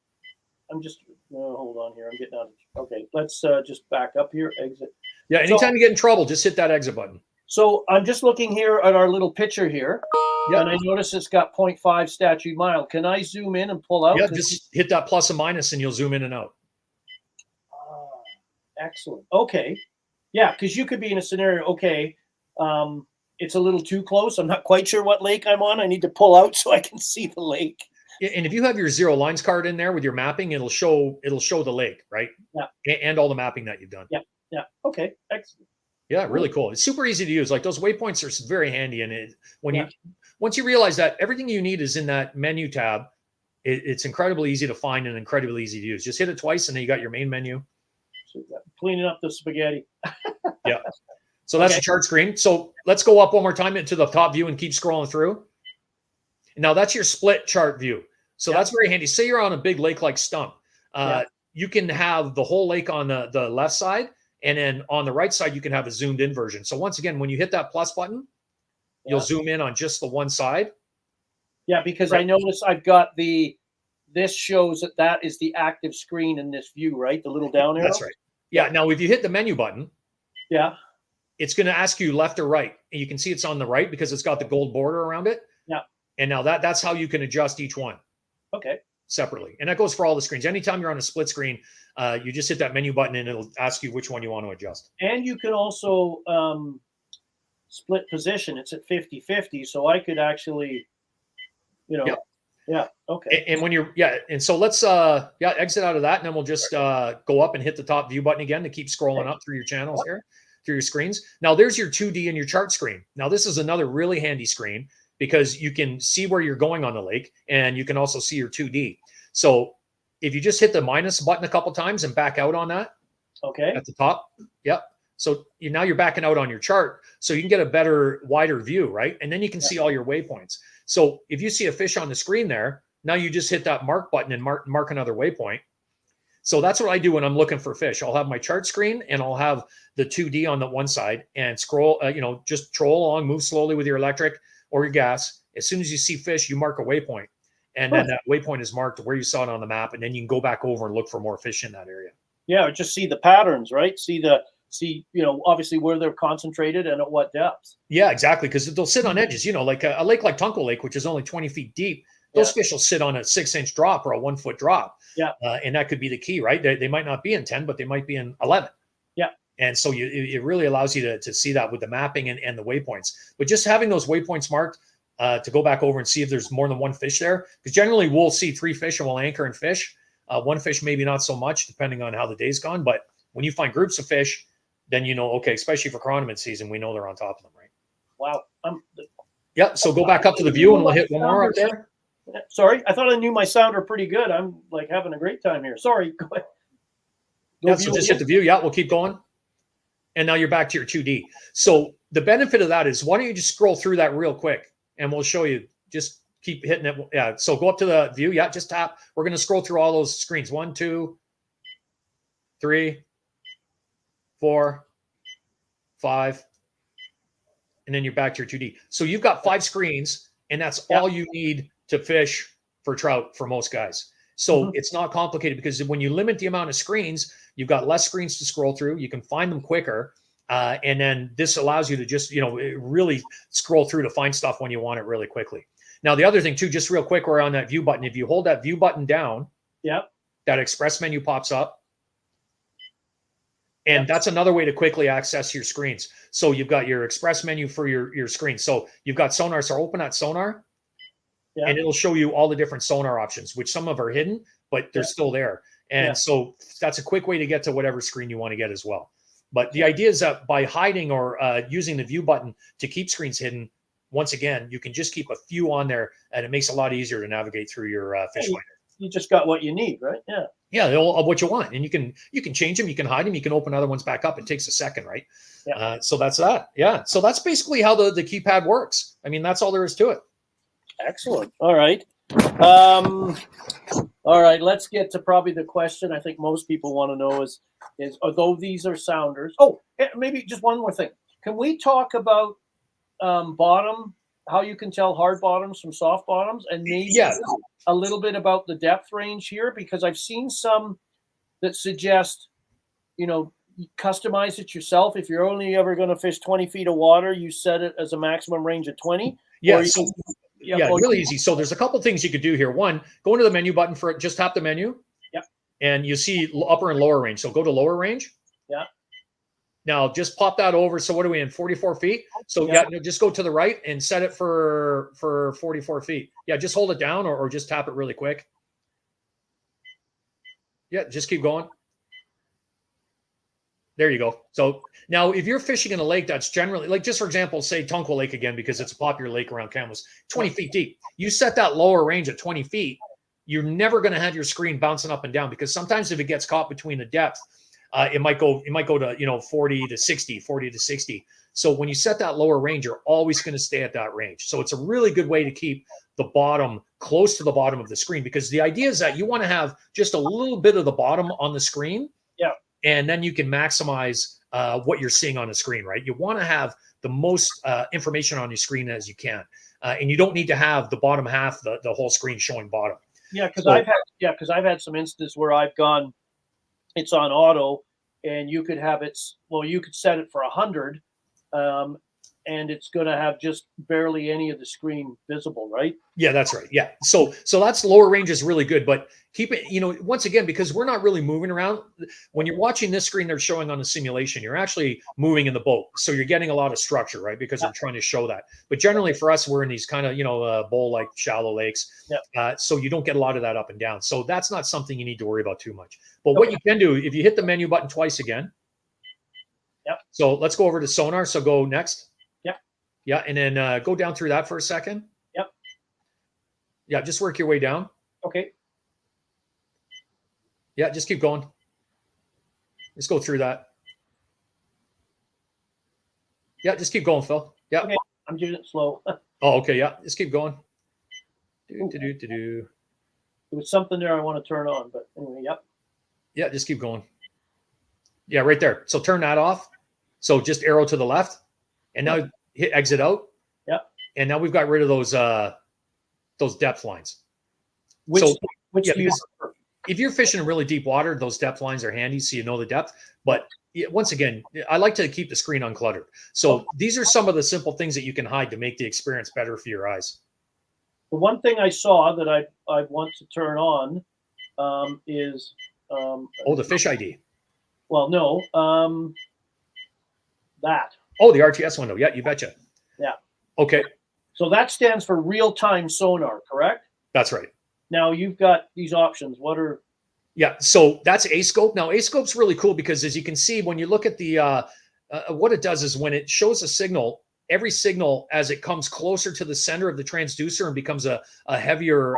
hold on here. I'm getting out of. Okay, let's just back up here. Exit. Yeah. Anytime you get in trouble, just hit that exit button. So I'm just looking here at our little picture here, and I notice it's got 0.5 statute mile. Can I zoom in and pull out? Yeah, just hit that plus and minus, and you'll zoom in and out. Excellent. Okay. Yeah, because you could be in a scenario. Okay, it's a little too close. I'm not quite sure what lake I'm on. I need to pull out so I can see the lake. And if you have your zero lines card in there with your mapping, it'll show the lake, right? Yeah. And all the mapping that you've done. Yeah. Yeah. Okay. Excellent. Yeah, really cool. It's super easy to use. Like those waypoints are very handy. And once you realize that everything you need is in that menu tab, it's incredibly easy to find and incredibly easy to use. Just hit it twice, and then you got your main menu. So cleaning up the spaghetti. Yeah. So that's the chart screen. So let's go up one more time into the top view and keep scrolling through. Now that's your split chart view. So that's very handy. Say you're on a big lake like Stump. You can have the whole lake on the left side. And then on the right side, you can have a zoomed in version. So once again, when you hit that plus button, you'll zoom in on just the one side. Yeah, because I notice I've got this shows that is the active screen in this view, right? The little down arrow. That's right. Yeah. Now, if you hit the menu button, it's going to ask you left or right. And you can see it's on the right because it's got the gold border around it. Yeah. And now that's how you can adjust each one. Okay. Separately. And that goes for all the screens. Anytime you're on a split screen, you just hit that menu button and it'll ask you which one you want to adjust. And you can also split position. It's at 50-50. So I could actually, you know, Yep. yeah. Okay. And when you're, and so let's, exit out of that. And then we'll just go up and hit the top view button again to keep scrolling up through your channels here, through your screens. Now there's your 2D and your chart screen. Now this is another really handy screen because you can see where you're going on the lake and you can also see your 2D. So if you just hit the minus button a couple times and back out on that, okay, at the top, yep. So now you're backing out on your chart, so you can get a better, wider view, right? And then you can see all your waypoints. So if you see a fish on the screen there, now you just hit that mark button and mark another waypoint. So that's what I do when I'm looking for fish. I'll have my chart screen and I'll have the 2D on the one side and scroll, just troll along, move slowly with your electric or your gas. As soon as you see fish, you mark a waypoint. And then that waypoint is marked where you saw it on the map. And then you can go back over and look for more fish in that area. Yeah, just see the patterns, right? See, obviously where they're concentrated and at what depths. Yeah, exactly. Because they'll sit on edges, like a lake like Tunco Lake, which is only 20 feet deep. Those fish will sit on a 6-inch drop or a 1-foot drop. Yeah. And that could be the key, right? They might not be in 10, but they might be in 11. Yeah. And so it really allows you to see that with the mapping and the waypoints. But just having those waypoints marked to go back over and see if there's more than one fish there. Because generally we'll see 3 fish and we'll anchor and fish. One fish, maybe not so much, depending on how the day's gone. But when you find groups of fish, then okay, especially for chronomid season, we know they're on top of them, right? Wow. Yeah, so go back up to the view and we'll hit one more up there. Sorry, I thought I knew my sounder pretty good. I'm like having a great time here. Sorry. Go ahead. So just hit the view. Yeah, we'll keep going. And now you're back to your 2D. So the benefit of that is, why don't you just scroll through that real quick and we'll show you. Just keep hitting it. Yeah, so go up to the view. Yeah, just tap. We're going to scroll through all those screens. 1, 2, 3, 4, 5. And then you're back to your 2D. So you've got 5 screens, and that's all you need to fish for trout for most guys. So it's not complicated, because when you limit the amount of screens, you've got less screens to scroll through. You can find them quicker. And then this allows you to just, really scroll through to find stuff when you want it really quickly. Now, the other thing too, just real quick, we're on that view button. If you hold that view button down, that express menu pops up. And that's another way to quickly access your screens. So you've got your express menu for your screen. So you've got Sonar. So open that Sonar, and it'll show you all the different Sonar options, which some of are hidden, but they're still there. And so that's a quick way to get to whatever screen you want to get as well. But the idea is that by hiding or using the view button to keep screens hidden, once again, you can just keep a few on there, and it makes it a lot easier to navigate through your fish finder. You just got what you need, right? Yeah. Yeah, of what you want, and you can change them, you can hide them, you can open other ones back up. It takes a second, right? Yeah. So that's that. Yeah. So that's basically how the keypad works. I mean, that's all there is to it. Excellent. All right. All right. Let's get to probably the question I think most people want to know is although these are sounders. Oh, maybe just one more thing. Can we talk about bottom? How you can tell hard bottoms from soft bottoms, and maybe a little bit about the depth range here, because I've seen some that suggest, customize it yourself. If you're only ever going to fish 20 feet of water, you set it as a maximum range of 20. Yeah. Really easy. So there's a couple things you could do here. One, go into the menu button for it. Just tap the menu. Yeah. And you see upper and lower range. So go to lower range. Yeah. Now just pop that over. So what are we in? 44 feet. So just go to the right and set it for 44 feet. Yeah. Just hold it down or just tap it really quick. Yeah. Just keep going. There you go. So now if you're fishing in a lake that's generally, like just for example, say Tunco Lake again, because it's a popular lake around Kamloops, 20 feet deep. You set that lower range at 20 feet, you're never going to have your screen bouncing up and down, because sometimes if it gets caught between the depth, it might go to 40 to 60. So when you set that lower range, you're always going to stay at that range. So it's a really good way to keep the bottom close to the bottom of the screen, because the idea is that you want to have just a little bit of the bottom on the screen. Yeah. And then you can maximize what you're seeing on the screen, right? You want to have the most information on your screen as you can. And you don't need to have the bottom half, the whole screen showing bottom. Yeah, because I've had some instances where I've gone, it's on auto, and you could have you could set it for 100, and it's going to have just barely any of the screen visible, right? Yeah, that's right. Yeah. So that's lower range is really good, but keep it, once again, because we're not really moving around. When you're watching this screen they're showing on the simulation, you're actually moving in the boat. So you're getting a lot of structure, right? Because they're trying to show that. But generally for us, we're in these kind of, bowl-like shallow lakes. Yeah. So you don't get a lot of that up and down. So that's not something you need to worry about too much. But what you can do, if you hit the menu button twice again. Yep. So let's go over to Sonar. So go next. Yep. Yeah. And then go down through that for a second. Yep. Yeah, just work your way down. Okay. Yeah, just keep going. Just go through that. Yeah, just keep going, Phil. Yeah. Okay. I'm doing it slow. Oh, okay. Yeah, just keep going. There was something there I want to turn on, but anyway, yep. Yeah, just keep going. Yeah, right there. So turn that off. So just arrow to the left, and now hit exit out. Yeah. And now we've got rid of those depth lines. Which do you prefer? If you're fishing in really deep water, those depth lines are handy so you know the depth. But once again, I like to keep the screen uncluttered. So these are some of the simple things that you can hide to make the experience better for your eyes. The one thing I saw that I want to turn on is the fish ID. Well, no, that. Oh, the RTS window. Yeah, you betcha. Yeah. Okay. So that stands for real-time sonar, correct? That's right. Now you've got these options. What are? Yeah, so that's A-scope. Now A-scope's really cool because as you can see, when you look at the what it does is when it shows a signal, every signal as it comes closer to the center of the transducer and becomes a heavier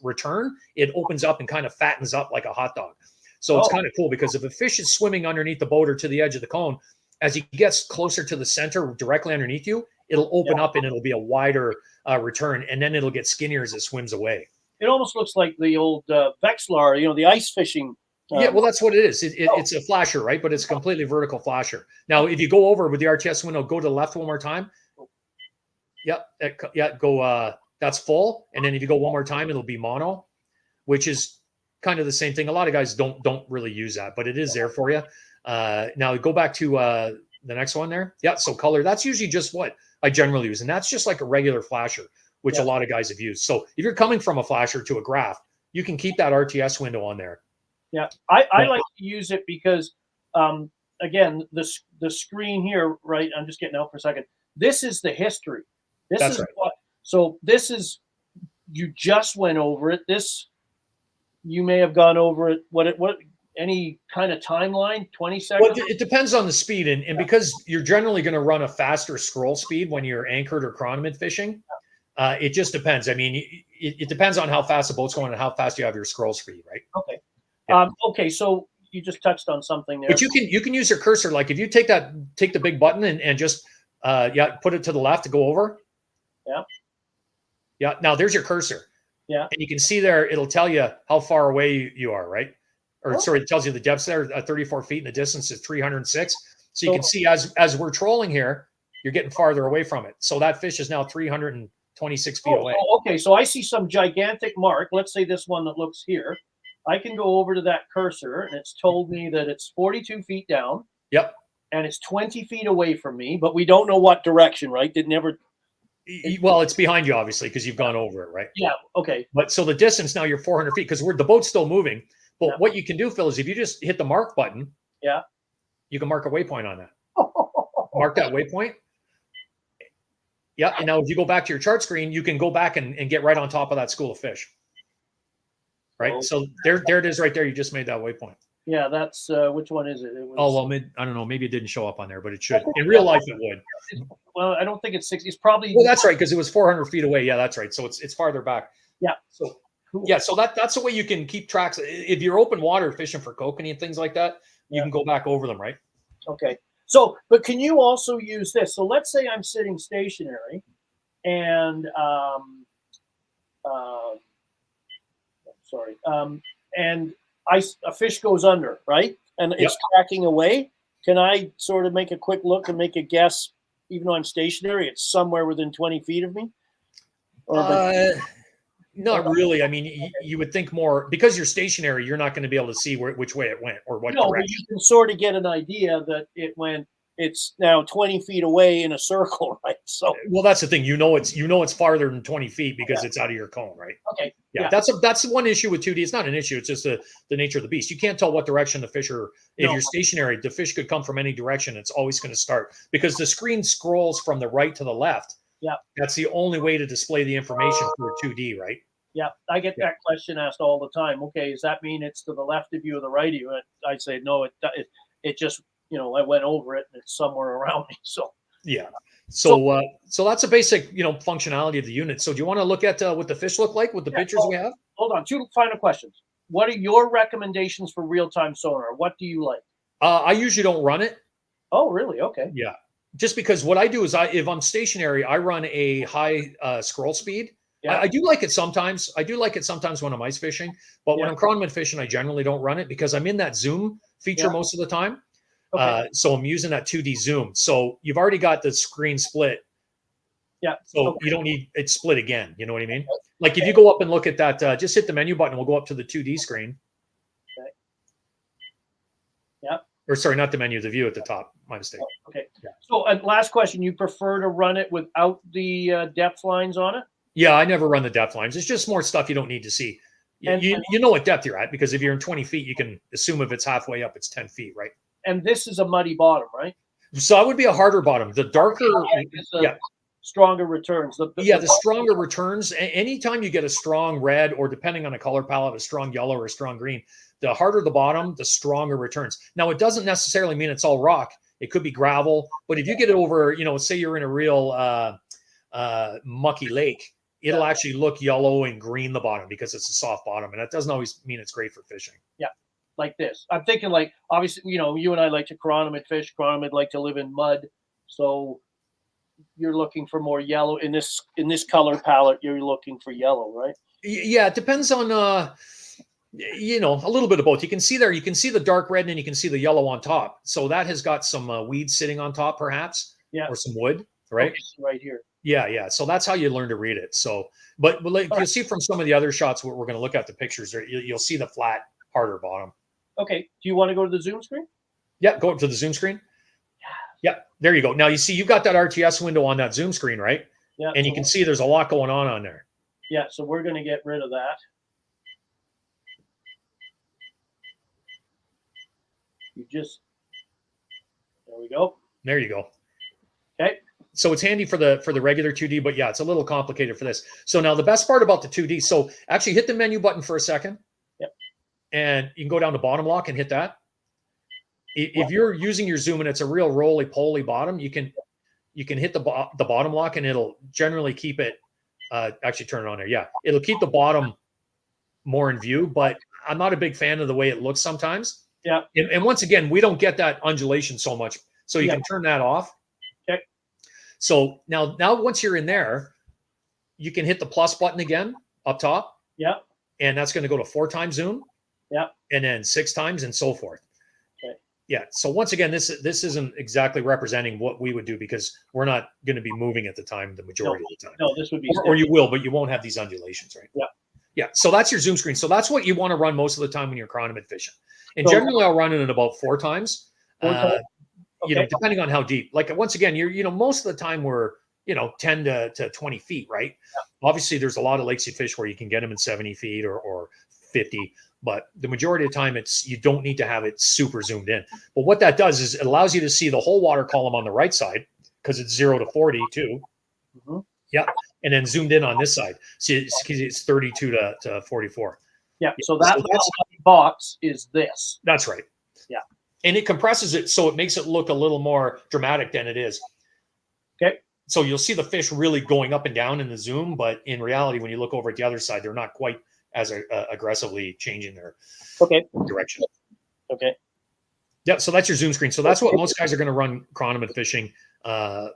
return, it opens up and kind of fattens up like a hot dog. So it's kind of cool because if a fish is swimming underneath the boat or to the edge of the cone, as he gets closer to the center directly underneath you, it'll open up and it'll be a wider return, and then it'll get skinnier as it swims away. It almost looks like the old Vexlar, the ice fishing. Yeah, well, that's what it is. It's a flasher, right? But it's a completely vertical flasher. Now, if you go over with the RTS window, go to the left one more time. Yep. Yeah, go. That's full. And then if you go one more time, it'll be mono, which is kind of the same thing. A lot of guys don't really use that, but it is there for you. Now go back to the next one there. Yeah, so color. That's usually just what I generally use, and that's just like a regular flasher, which a lot of guys have used. So if you're coming from a flasher to a graph, you can keep that RTS window on there. Yeah, I like to use it because, again, the screen here, right? I'm just getting out for a second. This is the history. That's right. So this is, you just went over it. This, you may have gone over it. What any kind of timeline? 20 seconds? Well, it depends on the speed, and because you're generally going to run a faster scroll speed when you're anchored or chronomid fishing. It just depends. I mean, it depends on how fast the boat's going and how fast you have your scroll speed, right? Okay. Yeah. Okay, so you just touched on something there. But you can use your cursor. Like if you take the big button and just put it to the left to go over. Yeah. Yeah. Now there's your cursor. Yeah. And you can see there, it'll tell you how far away you are, right? Or sorry, it tells you the depths there, 34 feet, and the distance is 306. So you can see as we're trolling here, you're getting farther away from it. So that fish is now 326 feet away. Okay, so I see some gigantic mark. Let's say this one that looks here. I can go over to that cursor, and it's told me that it's 42 feet down. Yep. And it's 20 feet away from me, but we don't know what direction, right? Well, it's behind you, obviously, because you've gone over it, right? Yeah, okay. But so the distance now, you're 400 feet, because the boat's still moving. But what you can do, Phil, is if you just hit the mark button, you can mark a waypoint on that. Mark that waypoint. Yeah, and now if you go back to your chart screen, you can go back and get right on top of that school of fish. Right, so there it is right there. You just made that waypoint. Yeah, that's which one is it? I don't know. Maybe it didn't show up on there, but it should. In real life, it would. Well, I don't think it's 60. It's probably. Well, that's right, because it was 400 feet away. Yeah, that's right. So it's farther back. Yeah. So yeah, so that's the way you can keep tracks. If you're open water fishing for kokanee and things like that, you can go back over them, right? Okay. So, but can you also use this? So let's say I'm sitting stationary, and and a fish goes under, right? And it's tracking away. Can I sort of make a quick look and make a guess, even though I'm stationary, it's somewhere within 20 feet of me? Not really. I mean, you would think more, because you're stationary, you're not going to be able to see which way it went or what direction. But you can sort of get an idea that it went it's now 20 feet away in a circle, right? So, well, that's the thing. It's farther than 20 feet because yeah. it's out of your cone, right? Okay. Yeah, that's one issue with 2D. It's not an issue. It's just the nature of the beast. You can't tell what direction the fish are. If you're stationary, the fish could come from any direction. It's always going to start because the screen scrolls from the right to the left. Yeah. That's the only way to display the information for 2D, right? Yeah, I get that question asked all the time. Okay, does that mean it's to the left of you or the right of you? And I say no. It just I went over it and it's somewhere around me. So yeah. So that's a basic functionality of the unit. So do you want to look at what the fish look like with the pictures we have? Hold on, 2 final questions. What are your recommendations for real-time sonar? What do you like? I usually don't run it. Oh, really? Okay. Yeah, just because what I do is if I'm stationary, I run a high scroll speed. Yeah. I do like it sometimes. I do like it sometimes when I'm ice fishing, but when Yeah. I'm chronomet fishing, I generally don't run it because I'm in that zoom feature most of the time. Okay. So I'm using that 2D zoom. So you've already got the screen split. Yeah. So you don't need it split again. You know what I mean? Like if you go up and look at that, just hit the menu button. We'll go up to the 2D screen. Okay. Yeah. Or sorry, not the menu, the view at the top. My mistake. Okay. Yeah. So last question, you prefer to run it without the depth lines on it? Yeah, I never run the depth lines. It's just more stuff you don't need to see. You know what depth you're at because if you're in 20 feet, you can assume if it's halfway up, it's 10 feet, right? And this is a muddy bottom, right? So it would be a harder bottom. The darker, stronger returns. The stronger returns. Anytime you get a strong red, or depending on a color palette, a strong yellow or a strong green, the harder the bottom, the stronger returns. Now, it doesn't necessarily mean it's all rock. It could be gravel. But if you get it over, say you're in a real mucky lake, it'll actually look yellow and green the bottom because it's a soft bottom. And that doesn't always mean it's great for fishing. Yeah. Like this. I'm thinking obviously, you and I like to chronomet fish. Chronomet like to live in mud. So you're looking for more yellow in this color palette. You're looking for yellow, right? Yeah, it depends on a little bit of both. You can see the dark red and you can see the yellow on top. So that has got some weeds sitting on top, perhaps, or some wood, right? Okay, right here. Yeah. So that's how you learn to read it. So, but you'll see from some of the other shots, we're going to look at the pictures, you'll see the flat, harder bottom. Okay. Do you want to go to the zoom screen? Yeah, go up to the zoom screen. Yeah, there you go. Now you see you've got that RTS window on that zoom screen, right? Yeah. And you can see there's a lot going on there. Yeah, so we're going to get rid of that. There we go. There you go. Okay. So it's handy for the regular 2D, but yeah, it's a little complicated for this. So now the best part about the 2D, so actually hit the menu button for a second. Yep. And you can go down to bottom lock and hit that. If you're using your zoom and it's a real roly-poly bottom, you can hit the bottom lock and it'll generally keep it, actually turn it on there. Yeah, it'll keep the bottom more in view, but I'm not a big fan of the way it looks sometimes. Yeah. And once again, we don't get that undulation so much. So you can turn that off. Okay. So now once you're in there, you can hit the plus button again up top. Yeah. And that's going to go to 4 times zoom. Yeah. And then 6 times and so forth. Okay. Yeah. So once again, this isn't exactly representing what we would do because we're not going to be moving at the majority of the time. No, this would be or you will, but you won't have these undulations, right? Yeah. Yeah. So that's your zoom screen. So that's what you want to run most of the time when you're chronomet fishing. And generally I'll run it at about 4 times. Depending on how deep. Like once again, you're most of the time we're 10 to 20 feet, right? Yeah. Obviously, there's a lot of lakes you fish where you can get them in 70 feet or 50, but the majority of the time you don't need to have it super zoomed in. But what that does is it allows you to see the whole water column on the right side because it's 0 to 40 too. Mm-hmm. Yeah, and then zoomed in on this side. See, it's 32 to 44. Yeah, so that's box is this. That's right. Yeah. And it compresses it so it makes it look a little more dramatic than it is. Okay. So you'll see the fish really going up and down in the zoom, but in reality, when you look over at the other side, they're not quite as aggressively changing their direction. Okay. Yeah, so that's your zoom screen. So that's what most guys are going to run chronomet fishing. 90%.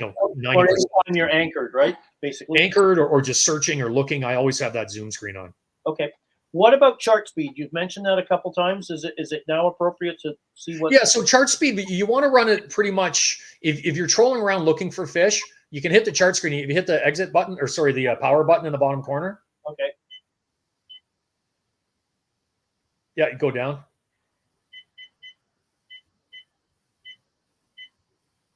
Or anytime you're anchored, right? Basically. Anchored or just searching or looking. I always have that zoom screen on. Okay. What about chart speed? You've mentioned that a couple times. Is it now appropriate to see what? Yeah, so chart speed, you want to run it pretty much. If you're trolling around looking for fish, you can hit the chart screen. If you hit the exit button, the power button in the bottom corner. Okay. Yeah, go down.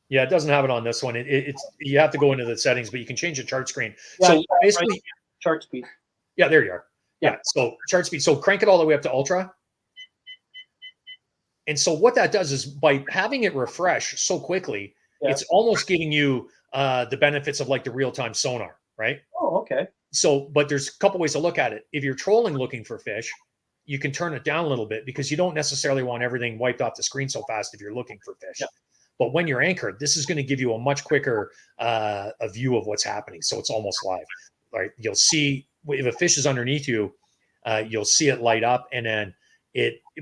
Yeah, it doesn't have it on this one. It's you have to go into the settings, but you can change the chart screen. Yeah, So basically, right. Chart speed. yeah, there you are. Yeah. Yeah. So chart speed. So crank it all the way up to ultra. And so what that does is by having it refresh so quickly, it's almost giving you the benefits of like the real-time sonar, right? Oh, okay. So, but there's a couple ways to look at it. If you're trolling looking for fish, you can turn it down a little bit because you don't necessarily want everything wiped off the screen so fast if you're looking for fish. Yeah. But when you're anchored, this is going to give you a much quicker a view of what's happening. So it's almost live. Right? You'll see if a fish is underneath you, you'll see it light up, and then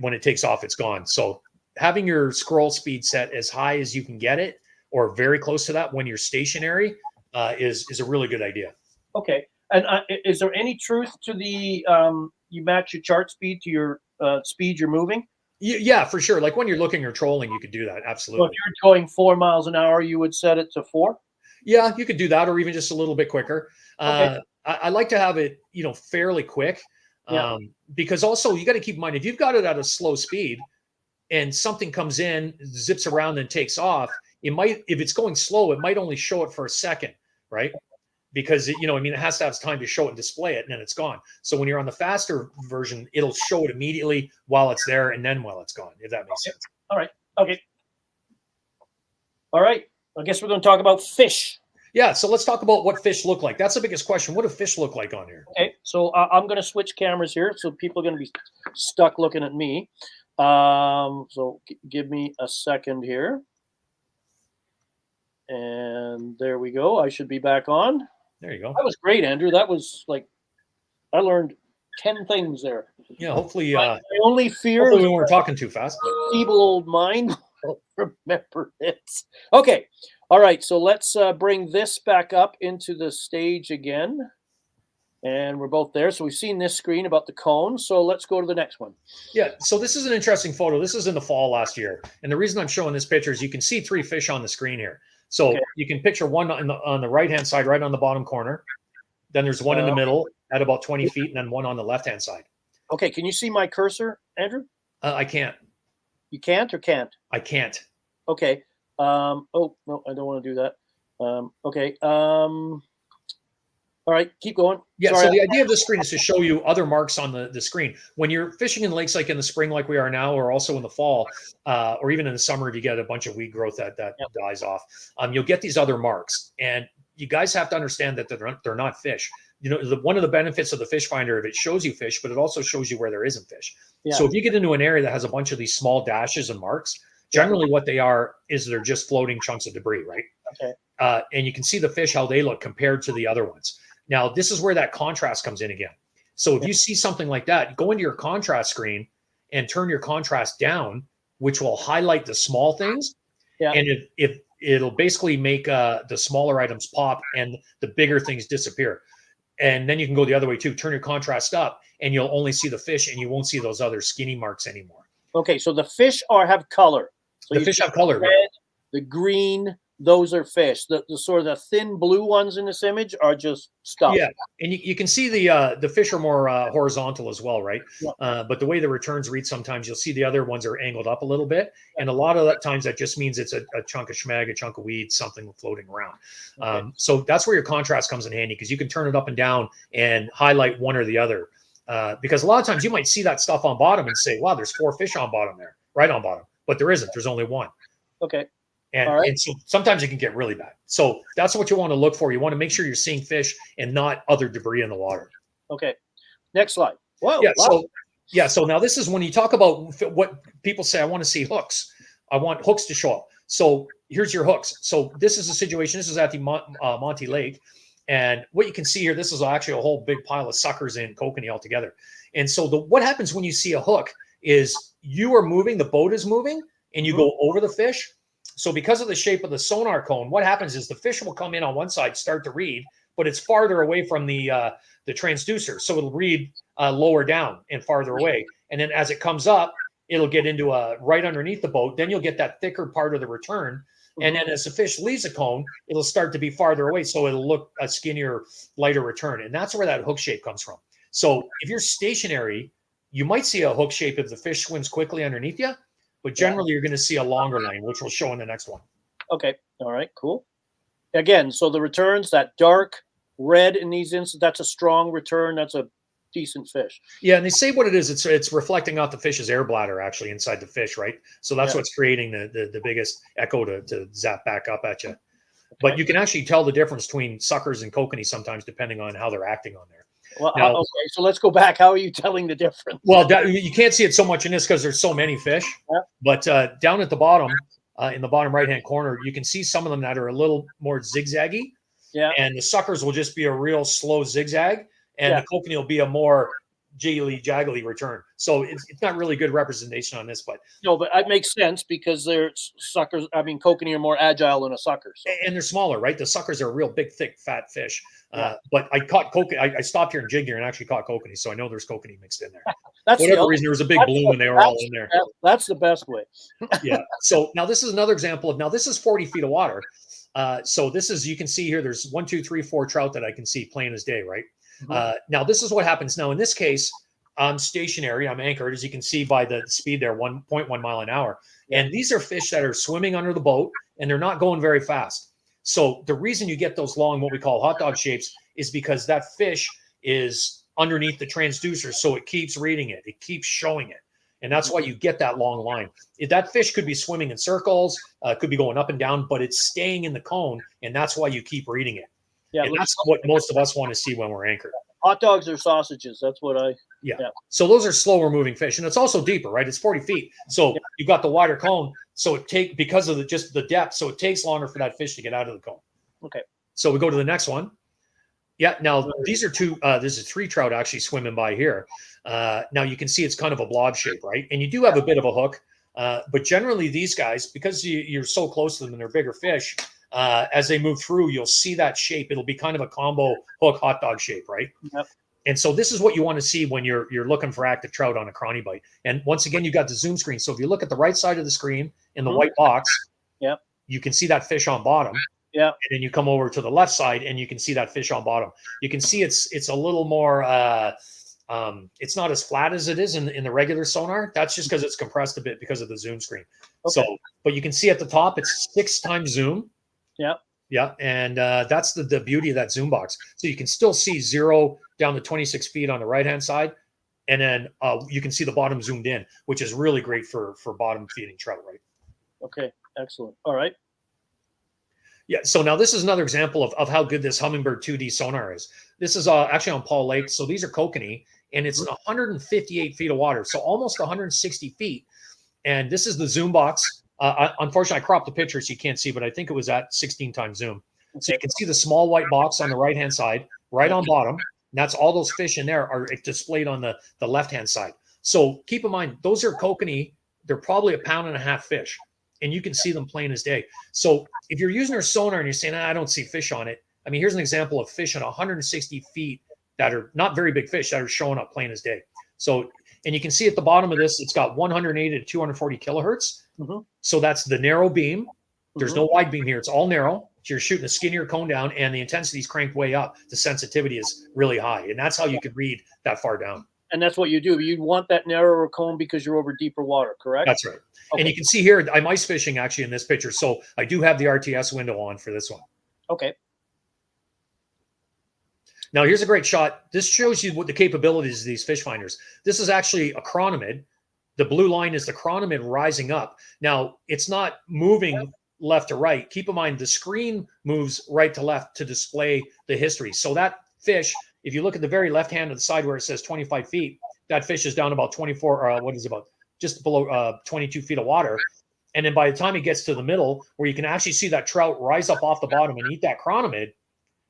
when it takes off, it's gone. So having your scroll speed set as high as you can get it, or very close to that when you're stationary, is a really good idea. Okay. And is there any truth to the you match your chart speed to your speed you're moving? Yeah, for sure. Like when you're looking or trolling, you could do that. Absolutely. So if you're going 4 miles an hour, you would set it to 4? Yeah, you could do that, or even just a little bit quicker. Okay. I like to have it, fairly quick, because also you got to keep in mind if you've got it at a slow speed and something comes in, zips around, and takes off, it might, if it's going slow, it might only show it for a second, right? Because it has to have time to show it and display it, and then it's gone. So when you're on the faster version, it'll show it immediately while it's there, and then while it's gone. If that makes sense. All right. Okay. All right. I guess we're going to talk about fish. Yeah. So let's talk about what fish look like. That's the biggest question. What do fish look like on here? Okay. So I'm going to switch cameras here, so people are going to be stuck looking at me. So give me a second here. And there we go. I should be back on. There you go. That was great, Andrew. That was like, I learned 10 things there. Yeah, hopefully. My only fear hopefully we weren't talking too fast. Feeble old mind will remember it. Okay. All right. So let's bring this back up into the stage again. And we're both there. So we've seen this screen about the cone. So let's go to the next one. Yeah. So this is an interesting photo. This is in the fall last year. And the reason I'm showing this picture is you can see 3 fish on the screen here. So you can picture one on the right-hand side, right on the bottom corner. Then there's one in the middle at about 20 feet, and then one on the left-hand side. Okay. Can you see my cursor, Andrew? I can't. You can't or can't? I can't. Okay. Oh, no, I don't want to do that. Okay. All right, keep going. Yeah, Sorry. so the idea of the screen is to show you other marks on the screen. When you're fishing in lakes like in the spring like we are now, or also in the fall, or even in the summer if you get a bunch of weed growth that dies off, you'll get these other marks. And you guys have to understand that they're not fish. One of the benefits of the fish finder, it shows you fish, but it also shows you where there isn't fish. Yeah. So if you get into an area that has a bunch of these small dashes and marks, generally what they are is they're just floating chunks of debris, right? Okay. And you can see the fish, how they look compared to the other ones. Now, this is where that contrast comes in again. So if you see something like that, go into your contrast screen and turn your contrast down, which will highlight the small things. Yeah. And if it'll basically make the smaller items pop and the bigger things disappear. And then you can go the other way too. Turn your contrast up and you'll only see the fish and you won't see those other skinny marks anymore. Okay, so the fish have color. So the fish have color. The red, the green, those are fish. The sort of the thin blue ones in this image are just stuff. Yeah, and you can see the fish are more horizontal as well, right? Yeah. But the way the returns read, sometimes you'll see the other ones are angled up a little bit, and a lot of that times that just means it's a chunk of schmag, a chunk of weed, something floating around. Okay. So that's where your contrast comes in handy, because you can turn it up and down and highlight one or the other. Because a lot of times you might see that stuff on bottom and say, wow, there's 4 fish on bottom there, right on bottom, but there isn't. There's only 1. Okay. And so sometimes it can get really bad. So that's what you want to look for. You want to make sure you're seeing fish and not other debris in the water. Okay. Next slide. Whoa. Yeah. So now this is when you talk about what people say, I want to see hooks. I want hooks to show up. So here's your hooks. So this is a situation. This is at the Monty Lake. And what you can see here, this is actually a whole big pile of suckers in kokanee altogether. And so what happens when you see a hook is you are moving, the boat is moving, and you go over the fish. So because of the shape of the sonar cone, what happens is the fish will come in on one side, start to read, but it's farther away from the transducer. So it'll read lower down and farther away. And then as it comes up, it'll get into right underneath the boat. Then you'll get that thicker part of the return. And then as the fish leaves the cone, it'll start to be farther away. So it'll look a skinnier, lighter return. And that's where that hook shape comes from. So if you're stationary, you might see a hook shape if the fish swims quickly underneath you. But generally, you're going to see a longer line, which we'll show in the next one. Okay. All right. Cool. Again, so the returns, that dark red in these instances, that's a strong return. That's a decent fish. Yeah, and they say what it is. It's reflecting off the fish's air bladder actually inside the fish, right? So that's Yeah. what's creating the biggest echo to zap back up at you. But Okay. you can actually tell the difference between suckers and kokanee sometimes depending on how they're acting on there. Well, Now, okay. So let's go back. How are you telling the difference? well, you can't see it so much in this because there's so many fish. Yeah. But down at the bottom, in the bottom right-hand corner, you can see some of them that are a little more zigzaggy. Yeah. And the suckers will just be a real slow zigzag, and Yeah. the kokanee will be a more jaggly return. So it's not really good representation on this, but No, but it makes sense because they're suckers. I mean, kokanee are more agile than a sucker. So. and they're smaller, right? The suckers are real big, thick, fat fish. Yeah. But I caught kokanee. I stopped here and jigged here and actually caught kokanee, so I know there's kokanee mixed in there. That's Whatever reason, there was a big bloom and they were all in there. That's the best way. Yeah. So now this is another example of, now this is 40 feet of water. So this is, you can see here, there's 1, 2, 3, 4 trout that I can see plain as day, right? Now this is what happens. Now in this case, I'm stationary, I'm anchored, as you can see by the speed there, 1.1 mile an hour. And these are fish that are swimming under the boat and they're not going very fast. So the reason you get those long, what we call hot dog shapes, is because that fish is underneath the transducer. So it keeps reading it. It keeps showing it. And that's why you get that long line. That fish could be swimming in circles, could be going up and down, but it's staying in the cone. And that's why you keep reading it. Yeah, and that's what most of us want to see when we're anchored. Hot dogs are sausages. That's what yeah. So those are slower moving fish. And it's also deeper, right? It's 40 feet. So you've got the wider cone. So because of just the depth. So it takes longer for that fish to get out of the cone. Okay. So we go to the next one. Yeah. Now these are this is 3 trout actually swimming by here. Now you can see it's kind of a blob shape, right? And you do have a bit of a hook. But generally these guys, because you're so close to them and they're bigger fish, as they move through, you'll see that shape. It'll be kind of a combo hook hot dog shape, right? Yep. And so this is what you want to see when you're looking for active trout on a crawny bite. And once again, you got the zoom screen. So if you look at the right side of the screen in the white box, you can see that fish on bottom. Yeah. And then you come over to the left side and you can see that fish on bottom. You can see it's a little more it's not as flat as it is in the regular sonar. That's just because it's compressed a bit because of the zoom screen. Okay. So, but you can see at the top, it's 6 times zoom. Yeah. Yeah. And that's the beauty of that zoom box. So you can still see 0 down to 26 feet on the right-hand side. And then you can see the bottom zoomed in, which is really great for bottom feeding trout, right? Okay. Excellent. All right. Yeah. So now this is another example of how good this Humminbird 2D sonar is. This is actually on Paul Lake. So these are kokanee, and it's 158 feet of water. So almost 160 feet. And this is the zoom box. Unfortunately, I cropped the picture so you can't see, but I think it was at 16 times zoom. Okay. So you can see the small white box on the right-hand side, right on bottom. And that's all those fish in there are displayed on the left-hand side. So keep in mind, those are kokanee. They're probably 1.5 pound fish. And you can see them plain as day. So if you're using our sonar and you're saying, I don't see fish on it. I mean, here's an example of fish at 160 feet that are not very big fish that are showing up plain as day. So, and you can see at the bottom of this, it's got 180 to 240 kilohertz. So that's the narrow beam. There's no wide beam here. It's all narrow. So you're shooting a skinnier cone down and the intensity is cranked way up. The sensitivity is really high. And that's how you can read that far down. And that's what you do. You want that narrower cone because you're over deeper water, correct? That's right. Okay. And you can see here, I'm ice fishing actually in this picture. So I do have the RTS window on for this one. Okay. Now here's a great shot. This shows you what the capabilities of these fish finders. This is actually a chronomid. The blue line is the chronomid rising up. Now it's not moving left to right. Keep in mind the screen moves right to left to display the history. So that fish, if you look at the very left hand of the side where it says 25 feet, that fish is down about 24, just below 22 feet of water. And then by the time it gets to the middle, where you can actually see that trout rise up off the bottom and eat that chronomid,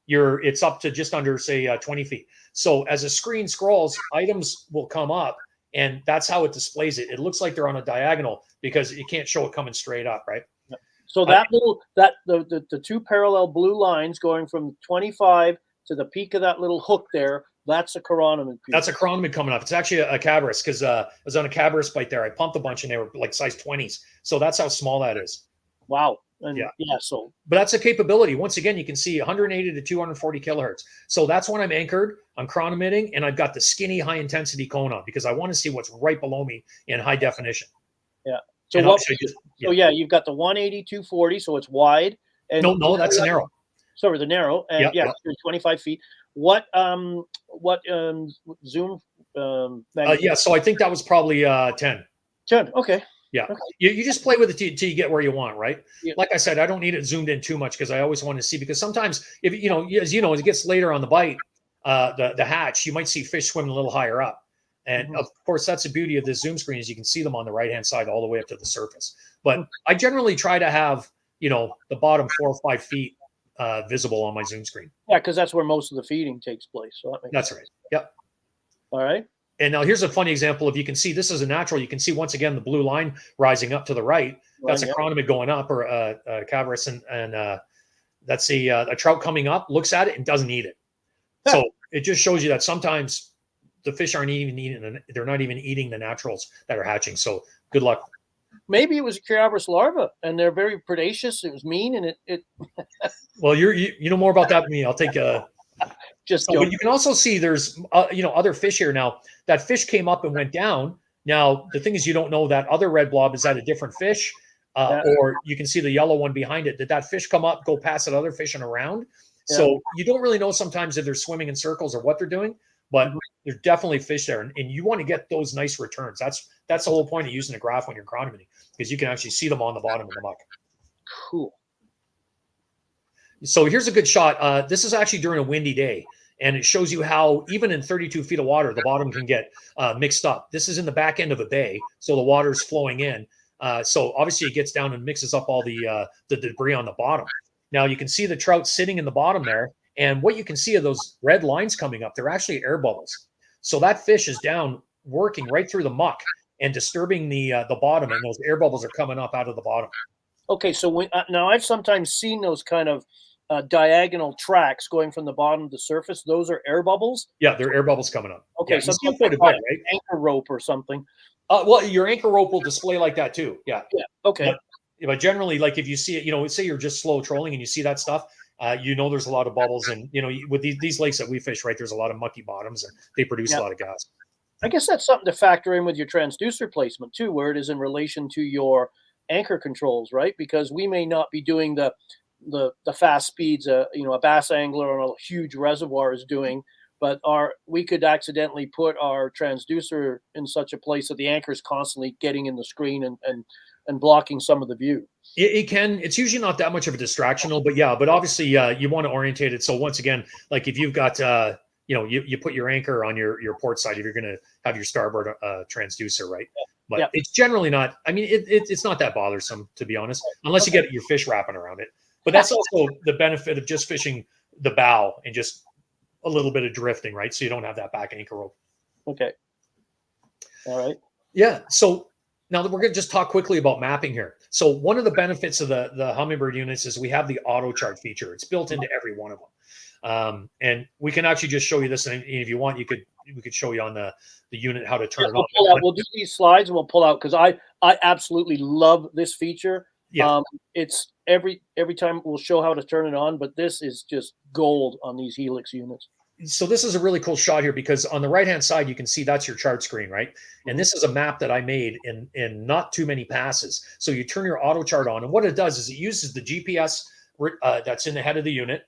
it's up to just under, say, 20 feet. So as the screen scrolls, items will come up, and that's how it displays it. It looks like they're on a diagonal because you can't show it coming straight up, right? So that the 2 parallel blue lines going from 25 to the peak of that little hook there, that's a chironomid. That's a chironomid coming up. It's actually a cabarrus because I was on a cabarrus bite there. I pumped a bunch and they were like size 20s. So that's how small that is. Wow. And so. But that's a capability. Once again, you can see 180 to 240 kilohertz. So that's when I'm anchored, I'm chronometing, and I've got the skinny high intensity cone on because I want to see what's right below me in high definition. Yeah. So And what? obviously just, So yeah, you've got the 180, 240, so it's wide. And no, that's a narrow. sorry, the narrow, and Yeah. 25 feet. What zoom Yeah. So I think that was probably 10. 10? Okay. Yeah. Okay. You just play with it till you get where you want, right? Yeah. Like I said, I don't need it zoomed in too much because I always want to see, because sometimes if as you know, as it gets later on the bite, the hatch, you might see fish swimming a little higher up. And Mhm. of course, that's the beauty of this zoom screen, is you can see them on the right hand side all the way up to the surface. But Mm. I generally try to have, the bottom 4 or 5 feet visible on my zoom screen. Yeah, because that's where most of the feeding takes place. So that makes That's sense. right. Yep. All right. And now here's a funny example. If you can see, this is a natural. You can see once again the blue line rising up to the right. Right. That's a Yeah. chironomid going up, or a cabras, and that's a trout coming up. Looks at it and doesn't eat it. So it just shows you that sometimes the fish aren't even eating. They're not even eating the naturals that are hatching. So good luck. Maybe it was a Cryabris larva, and they're very predacious. It was mean, and it Well, you know more about that than me. I'll take just So, but you can also see there's other fish here. Now that fish came up and went down. Now the thing is, you don't know that other red blob is that a different fish, Yeah. or you can see the yellow one behind it. Did that fish come up, go past that other fish and around? Yeah. So you don't really know sometimes if they're swimming in circles or what they're doing, but Mhm. there's definitely fish there, and you want to get those nice returns. That's the whole point of using a graph when you're chronometering, because you can actually see them on the bottom of the muck. Cool. So here's a good shot. This is actually during a windy day, and it shows you how even in 32 feet of water, the bottom can get mixed up. This is in the back end of a bay, so the water's flowing in. So obviously it gets down and mixes up all the debris on the bottom. Now you can see the trout sitting in the bottom there, and what you can see are those red lines coming up. They're actually air bubbles. So that fish is down working right through the muck and disturbing the bottom, and those air bubbles are coming up out of the bottom. Okay, so now I've sometimes seen those kind of diagonal tracks going from the bottom to the surface. Those are air bubbles. Yeah, there are air bubbles coming up. Okay, Yeah, you see them sometimes quite I a caught bit, right? anchor rope or something. Well, your anchor rope will display like that too. Yeah. Yeah. Okay. But generally, like if you see it, say you're just slow trolling and you see that stuff, there's a lot of bubbles, and with these lakes that we fish, right, there's a lot of mucky bottoms, and they produce a lot of gas. I guess that's something to factor in with your transducer placement too, where it is in relation to your anchor controls, right? Because we may not be doing the fast speeds a bass angler on a huge reservoir is doing, but we could accidentally put our transducer in such a place that the anchor is constantly getting in the screen and blocking some of the view. It's usually not that much of a distractional, but yeah, but obviously you want to orientate it. So once again, like if you've got you put your anchor on your port side if you're going to have your starboard transducer, right? But it's generally not. I mean, it's not that bothersome, to be honest, unless you get your fish wrapping around it. But that's also the benefit of just fishing the bow and just a little bit of drifting, right? So you don't have that back anchor rope. Okay. All right. Yeah. So now that we're going to just talk quickly about mapping here. So one of the benefits of the Humminbird units is we have the Autochart feature. It's built into every one of them. And we can actually just show you this. And if you want, we could show you on the unit how to turn it on. We'll do these slides and we'll pull out, because I absolutely love this feature. Yeah. It's every time we'll show how to turn it on, but this is just gold on these Helix units. So this is a really cool shot here, because on the right-hand side, you can see that's your chart screen, right? And this is a map that I made in not too many passes. So you turn your auto chart on, and what it does is it uses the GPS that's in the head of the unit,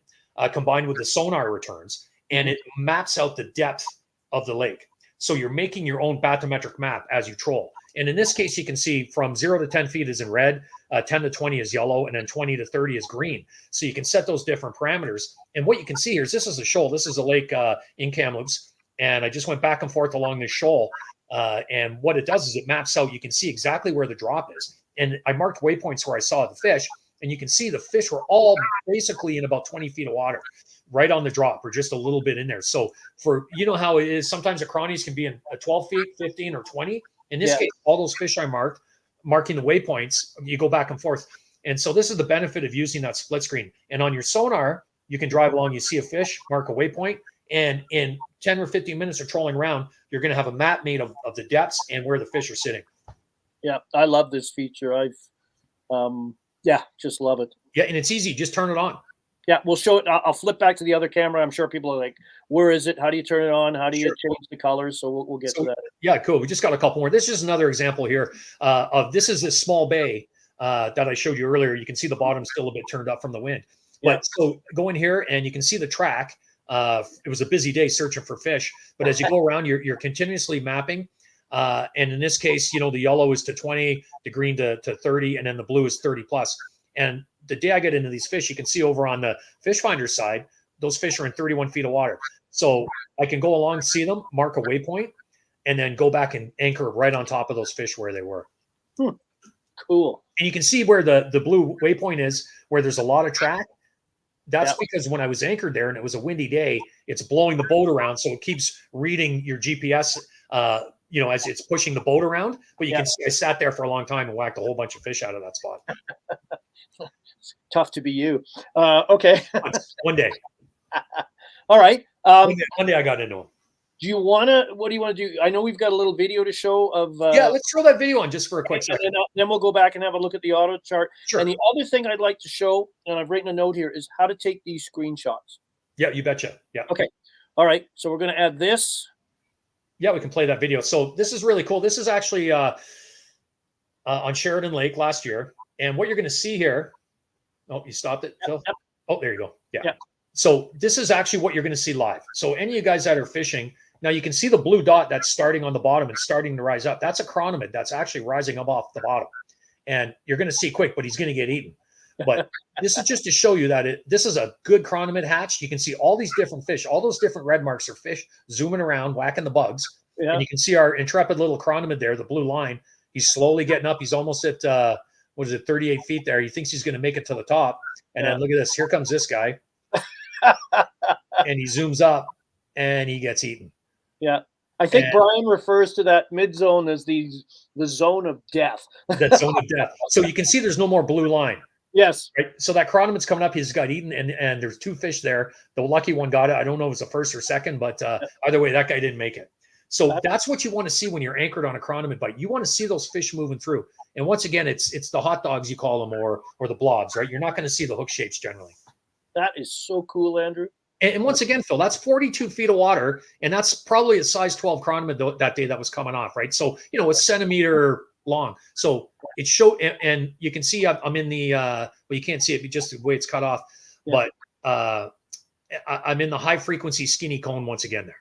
combined with the sonar returns, and it maps out the depth of the lake. So you're making your own bathymetric map as you troll. And in this case, you can see from 0 to 10 feet is in red, 10 to 20 is yellow, and then 20 to 30 is green. So you can set those different parameters. And what you can see here is this is a shoal. This is a lake in Kamloops. And I just went back and forth along this shoal. And what it does is it maps out. You can see exactly where the drop is. And I marked waypoints where I saw the fish. And you can see the fish were all basically in about 20 feet of water, right on the drop, or just a little bit in there. So how it is, sometimes the cronies can be in 12 feet, 15 or 20. In this case, all those fish I marking the waypoints, you go back and forth. And so this is the benefit of using that split screen. And on your sonar, you can drive along, you see a fish, mark a waypoint, and in 10 or 15 minutes of trolling around, you're going to have a map made of the depths and where the fish are sitting. Yeah, I love this feature. Just love it. Yeah, and it's easy. Just turn it on. Yeah, we'll show it. I'll flip back to the other camera. I'm sure people are like, "Where is it? How do you turn it on? How do you change the colors?" So we'll get to that. Yeah, cool. We just got a couple more. This is another example here of this is a small bay that I showed you earlier. You can see the bottom still a bit turned up from the wind. But so go in here and you can see the track. It was a busy day searching for fish, but as you go around, you're continuously mapping. And in this case, you know, the yellow is to 20, the green to 30, and then the blue is 30 plus. And the day I get into these fish, you can see over on the fish finder side, those fish are in 31 feet of water. So I can go along, see them, mark a waypoint, and then go back and anchor right on top of those fish where they were. Cool. And you can see where the blue waypoint is, where there's a lot of track. That's because when I was anchored there and it was a windy day, it's blowing the boat around. So it keeps reading your GPS, you know, as it's pushing the boat around. But you can see I sat there for a long time and whacked a whole bunch of fish out of that spot. It's tough to be you. Okay. One day. All right. One day I got into them. What do you want to do? I know we've got a little video to show of. Yeah, let's throw that video on just for a quick second. Then we'll go back and have a look at the Autochart. Sure. And the other thing I'd like to show, and I've written a note here, is how to take these screenshots. Yeah, you betcha. Yeah. Okay. All right. So we're going to add this. Yeah, we can play that video. So this is really cool. This is actually on Sheridan Lake last year. And what you're going to see here. Oh, you stopped it, Phil? Yep. Oh, there you go. Yeah. So this is actually what you're going to see live. So any of you guys that are fishing, now you can see the blue dot that's starting on the bottom and starting to rise up. That's a chironomid that's actually rising up off the bottom. And you're going to see quick, but he's going to get eaten. But this is just to show you that this is a good chironomid hatch. You can see all these different fish. All those different red marks are fish zooming around, whacking the bugs. Yeah. And you can see our intrepid little chironomid there, the blue line. He's slowly getting up. He's almost at, 38 feet there. He thinks he's going to make it to the top. And then look at this. Here comes this guy. And he zooms up and he gets eaten. Yeah. I think Brian refers to that mid zone as the zone of death. That zone of death. So you can see there's no more blue line. Yes. Right. So that chironomid's coming up. He's got eaten, and there's two fish there. The lucky one got it. I don't know if it was the first or second, but either way, that guy didn't make it. So that's what you want to see when you're anchored on a chironomid bite. You want to see those fish moving through. And once again, it's the hot dogs, you call them, or the blobs, right? You're not going to see the hook shapes generally. That is so cool, Andrew. And once again, Phil, that's 42 feet of water, and that's probably a size 12 chironomid that day that was coming off, right? So, you know, a centimeter long. So it showed, and you can see I'm in the, well, you can't see it just the way it's cut off, but I'm in the high frequency skinny cone once again there.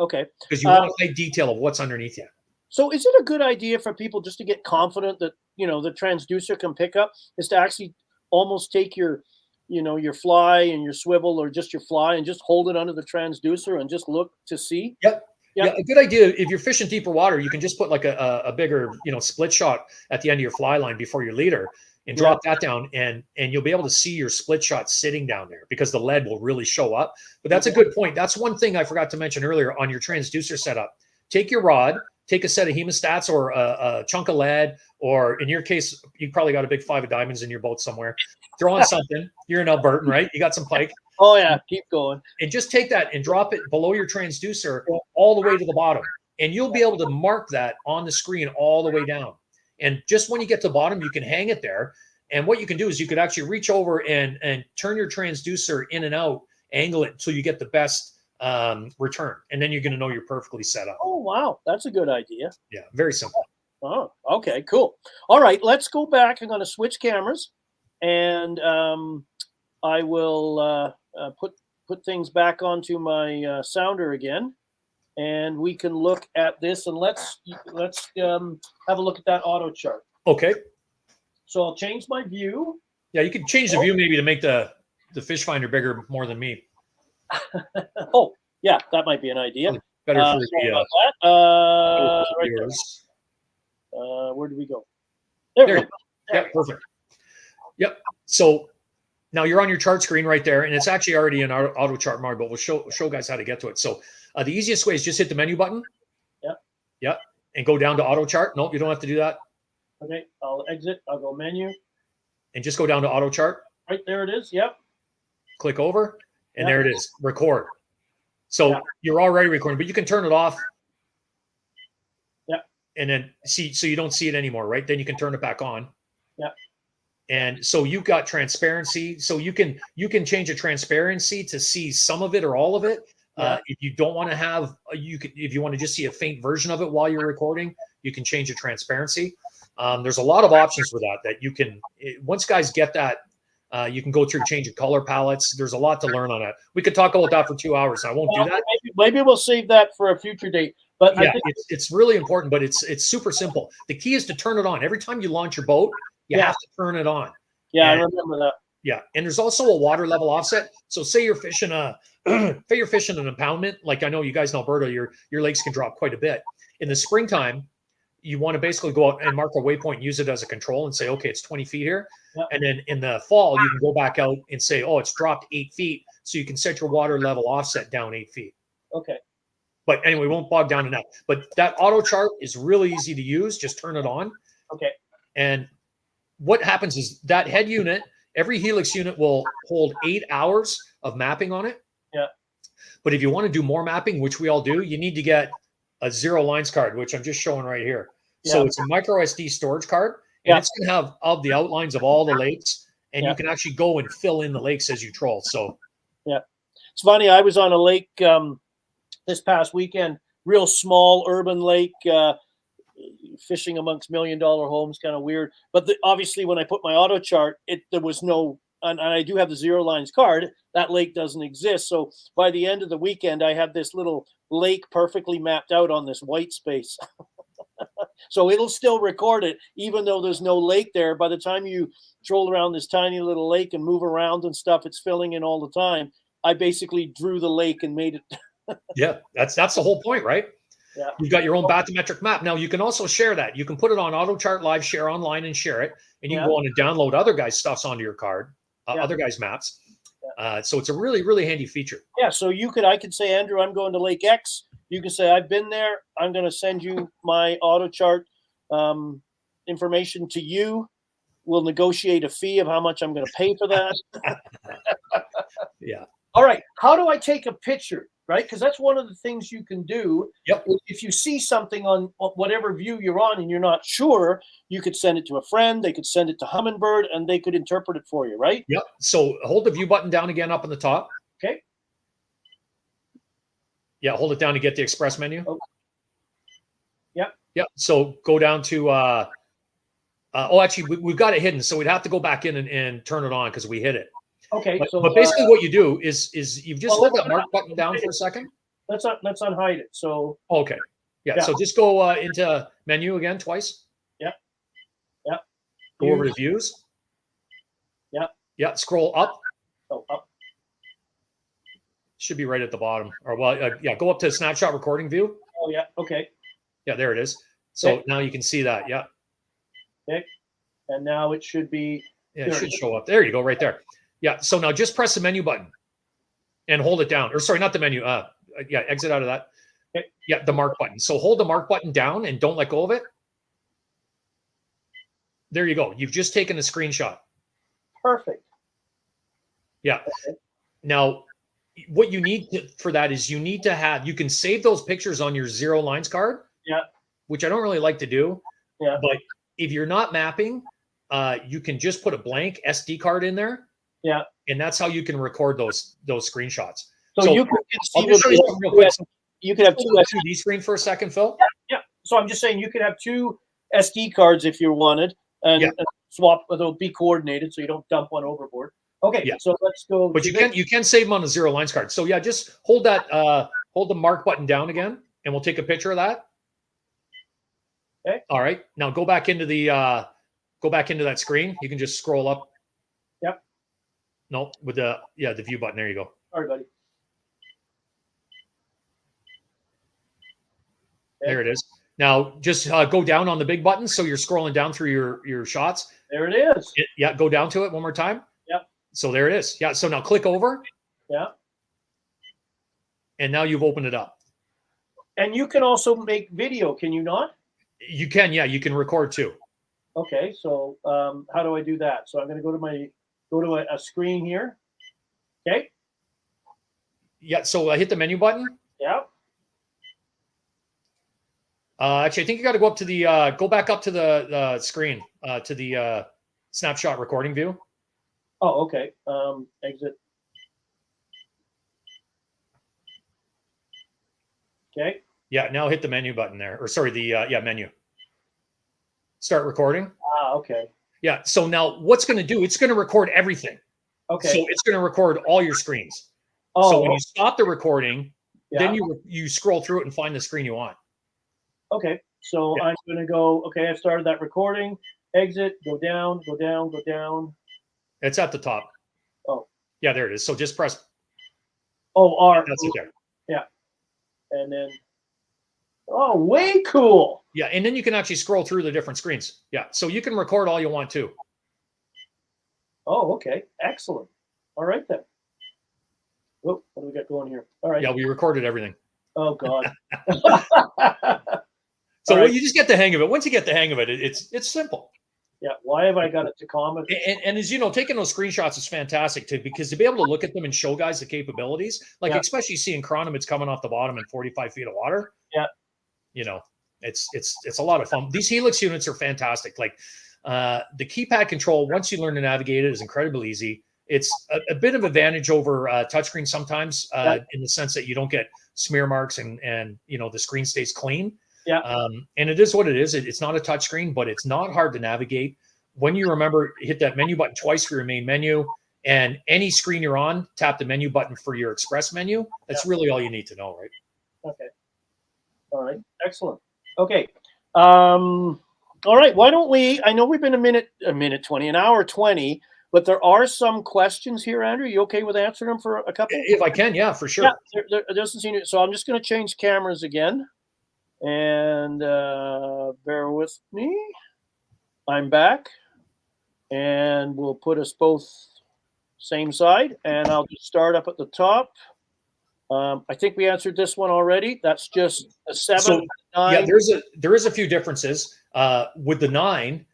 Okay. Because you want high detail of what's underneath you. So is it a good idea for people just to get confident that, you know, the transducer can pick up, is to actually almost take your, you know, your fly and your swivel, or just your fly, and just hold it under the transducer and just look to see? Yep. Yeah, a good idea. If you're fishing deeper water, you can just put like a bigger, you know, split shot at the end of your fly line before your leader, and drop that down, and you'll be able to see your split shot sitting down there, because the lead will really show up. But that's a good point. That's one thing I forgot to mention earlier on your transducer setup. Take your rod, take a set of hemostats or a chunk of lead, or in your case, you probably got a big 5 of diamonds in your boat somewhere. Throw on something. You're in Alberta, right? You got some pike. Oh yeah, keep going. And just take that and drop it below your transducer all the way to the bottom. And you'll be able to mark that on the screen all the way down. And just when you get to the bottom, you can hang it there. And what you can do is you could actually reach over and turn your transducer in and out, angle it until you get the best return. And then you're going to know you're perfectly set up. Oh, wow. That's a good idea. Yeah, very simple. Oh, okay, cool. All right, let's go back. I'm going to switch cameras, and I will put things back onto my sounder again, and we can look at this, and let's have a look at that Autochart. Okay. So I'll change my view. Yeah, you could change the view maybe to make the fish finder bigger more than me. Oh, yeah, that might be an idea. Better for the right there. Where do we go? There we go. Yeah, perfect. Yep. So now you're on your chart screen right there, and it's actually already in our Autochart mode, but we'll show guys how to get to it. So the easiest way is just hit the menu button. Yeah. Yeah. And go down to Autochart. Nope, you don't have to do that. Okay, I'll exit. I'll go menu. And just go down to Autochart. Right there it is. Yep. Click over, and there it is. Record. So you're already recording, but you can turn it off. Yeah. And then see, so you don't see it anymore, right? Then you can turn it back on. Yeah. And so you've got transparency. So you can change the transparency to see some of it or all of it. If you don't want to have, if you want to just see a faint version of it while you're recording, you can change the transparency. There's a lot of options for that you can, once guys get that, you can go through changing color palettes. There's a lot to learn on it. We could talk about that for 2 hours. I won't do that. Maybe we'll save that for a future date. But yeah, it's really important, but it's super simple. The key is to turn it on. Every time you launch your boat, you have to turn it on. Yeah, and I remember that. Yeah, and there's also a water level offset. So say you're fishing an impoundment, like I know you guys in Alberta, your lakes can drop quite a bit. In the springtime, you want to basically go out and mark a waypoint and use it as a control and say, okay, it's 20 feet here. Yep. And then in the fall, you can go back out and say, oh, it's dropped 8 feet. So you can set your water level offset down 8 feet. Okay. But anyway, we won't bog down in that. But that Autochart is really easy to use. Just turn it on. Okay. And what happens is that head unit, every Helix unit will hold 8 hours of mapping on it. Yeah. But if you want to do more mapping, which we all do, you need to get a 0 lines card, which I'm just showing right here. Yeah. So it's a micro SD storage card, and it's going to have all the outlines of all the lakes, and you can actually go and fill in the lakes as you troll. So it's funny. I was on a lake this past weekend, real small urban lake, fishing amongst $1 million homes, kind of weird. But obviously, when I put my Autochart, there was no, and I do have the 0 lines card. That lake doesn't exist. So by the end of the weekend, I had this little lake perfectly mapped out on this white space. So it'll still record it, even though there's no lake there. By the time you troll around this tiny little lake and move around and stuff, it's filling in all the time. I basically drew the lake and made it. Yeah, that's the whole point, right? Yeah. You've got your own bathymetric map. Now you can also share that. You can put it on Autochart Live Share online and share it, and you can go on and download other guys' stuffs onto your card, other guys' maps. So it's a really, really handy feature. Yeah. So I could say, Andrew, I'm going to Lake X. You can say, I've been there. I'm going to send you my Autochart information to you. We'll negotiate a fee of how much I'm going to pay for that. Yeah. All right. How do I take a picture? Right? Because that's one of the things you can do. Yep. If you see something on whatever view you're on and you're not sure, you could send it to a friend. They could send it to Humminbird and they could interpret it for you, right? Yep. So hold the view button down again up on the top. Okay. Yeah, hold it down to get the express menu. Oh. Yep. Yep. So go down to actually we've got it hidden, so we'd have to go back in and turn it on because we hid it. Okay. But basically what you do is you've just hold that mark button down for a second. Let's unhide it. So okay. Yeah. So just go into menu again twice. Yeah. Yeah. Go over to views. Yeah. Yeah. Scroll up. Oh, up. Should be right at the bottom. Or go up to snapshot recording view. Oh yeah. Okay. Yeah, there it is. So now you can see that. Yeah. Okay. And now it should be. Yeah, it should show up. There you go, right there. Yeah. So now just press the menu button and hold it down. Or sorry, not the menu. Exit out of that. Okay. Yeah, the mark button. So hold the mark button down and don't let go of it. There you go. You've just taken a screenshot. Perfect. Yeah. Okay. Now, what you need for that is you can save those pictures on your 0 lines card. Yeah. Which I don't really like to do. Yeah. But if you're not mapping, you can just put a blank SD card in there. Yeah. And that's how you can record those screenshots. So you can real quick. You could have two 2D screen for a second, Phil. Yeah. So I'm just saying you could have 2 SD cards if you wanted, and swap. They'll be coordinated, so you don't dump one overboard. Okay. Yeah. So let's go. But you can save them on a 0 lines card. So yeah, just hold that hold the mark button down again, and we'll take a picture of that. Okay. All right. Now go back into that screen. You can just scroll up. Yep. No, with the view button. There you go. All right, buddy. Okay. There it is. Now just go down on the big button, so you're scrolling down through your shots. There it is. Go down to it one more time. Yep. So there it is. Yeah. So now click over. Yeah. And now you've opened it up. And you can also make video, can you not? You can, yeah. You can record too. Okay. So how do I do that? So I'm going to go to a screen here. Okay. Yeah. So hit the menu button. Yeah. Actually, I think you got to go up to the go back up to the screen to the snapshot recording view. Oh, okay. Exit. Okay. Yeah, now hit the menu button there. Or sorry, the menu. Start recording. Ah, okay. Yeah, so now what's going to do, it's going to record everything. Okay. So it's going to record all your screens. Oh, so when you stop the recording, yeah. then you scroll through it and find the screen you want. Okay, so I'm going to go, okay, I've started that recording, exit, go down, go down, go down. It's at the top. Oh. Yeah, there it is. So just press. Oh, R. That's it there. Yeah. And then, oh, way cool. Yeah, and then you can actually scroll through the different screens. Yeah, so you can record all you want too. Oh, okay, excellent. All right then. Oh, what do we got going here? All right. Yeah, we recorded everything. Oh, God. So right. You just get the hang of it. Once you get the hang of it, it's simple. Yeah. Why have I got it to comment? And as you know, taking those screenshots is fantastic too, because to be able to look at them and show guys the capabilities, like especially seeing chronometers coming off the bottom in 45 feet of water. Yeah. You know, it's a lot of fun. These Helix units are fantastic. Like the keypad control, once you learn to navigate it, is incredibly easy. It's a bit of advantage over touchscreen sometimes in the sense that you don't get smear marks and you know the screen stays clean. Yeah. And it is what it is. It's not a touch screen, but it's not hard to navigate. When you remember, hit that menu button twice for your main menu, and any screen you're on, tap the menu button for your express menu. That's really all you need to know, right? Okay. All right. Excellent. Okay. All right. Why don't we? I know we've been a minute 20, an hour 20, but there are some questions here, Andrew. You okay with answering them for a couple? If I can, yeah, for sure. Yeah. There doesn't seem to, so I'm just going to change cameras again. And bear with me. I'm back, and we'll put us both same side, and I'll just start up at the top. I think we answered this one already. That's just a 7. So, 9. Yeah, there is a few differences with the 9.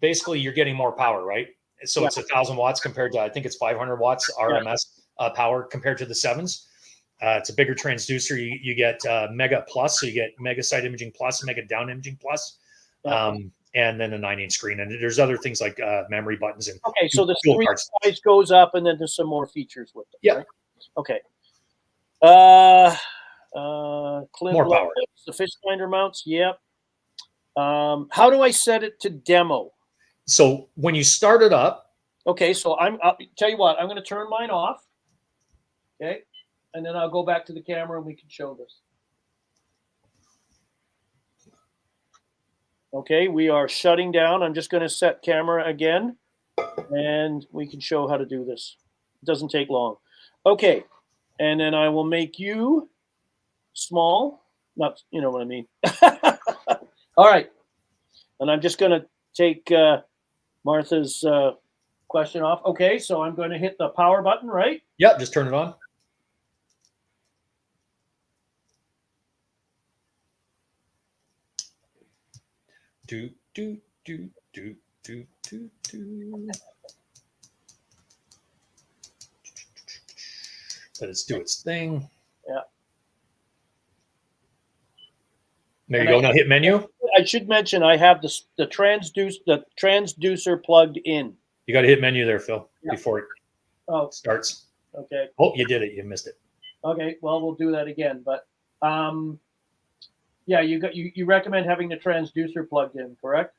Basically, you're getting more power, right? So it's 1,000 watts compared to, I think it's 500 watts RMS power compared to the 7s. It's a bigger transducer. You get Mega Plus, so you get Mega Side Imaging Plus, Mega Down Imaging Plus, and then a 9-inch screen. And there's other things like memory buttons and so the screen size goes up, and then there's some more features with it. Yeah. Right? Okay. More power. The fish finder mounts. Yep. How do I set it to demo? So when you start it up. Okay. So I'll tell you what. I'm going to turn mine off. Okay. And then I'll go back to the camera and we can show this. Okay, we are shutting down. I'm just going to set camera again, and we can show how to do this. It doesn't take long. Okay, and then I will make you small. Not, you know what I mean. All right, and I'm just going to take Martha's question off. Okay, so I'm going to hit the power button, right? Yep, just turn it on. Do. Let it do its thing. Yeah. There you go. Now hit menu. I should mention I have the transducer plugged in. You got to hit menu there, Phil, before it starts. Okay. Oh, you did it. You missed it. Okay. Well, we'll do that again. But yeah, you recommend having the transducer plugged in, correct?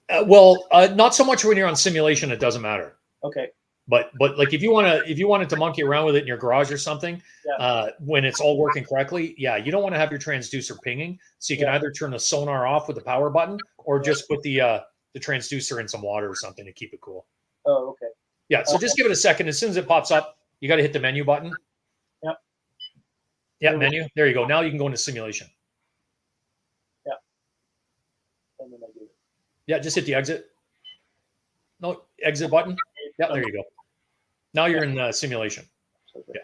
Not so much when you're on simulation. It doesn't matter. Okay. But like if you wanted to monkey around with it in your garage or something, when it's all working correctly, you don't want to have your transducer pinging. So you can either turn the sonar off with the power button, or just put the transducer in some water or something to keep it cool. Oh, okay. Yeah. So just give it a second. As soon as it pops up, you got to hit the menu button. Yep. Yeah, menu. There you go. Now you can go into simulation. Yeah. And then I do it. Yeah, just hit the exit. No, exit button. Yeah, there you go. Now you're in simulation. Yeah.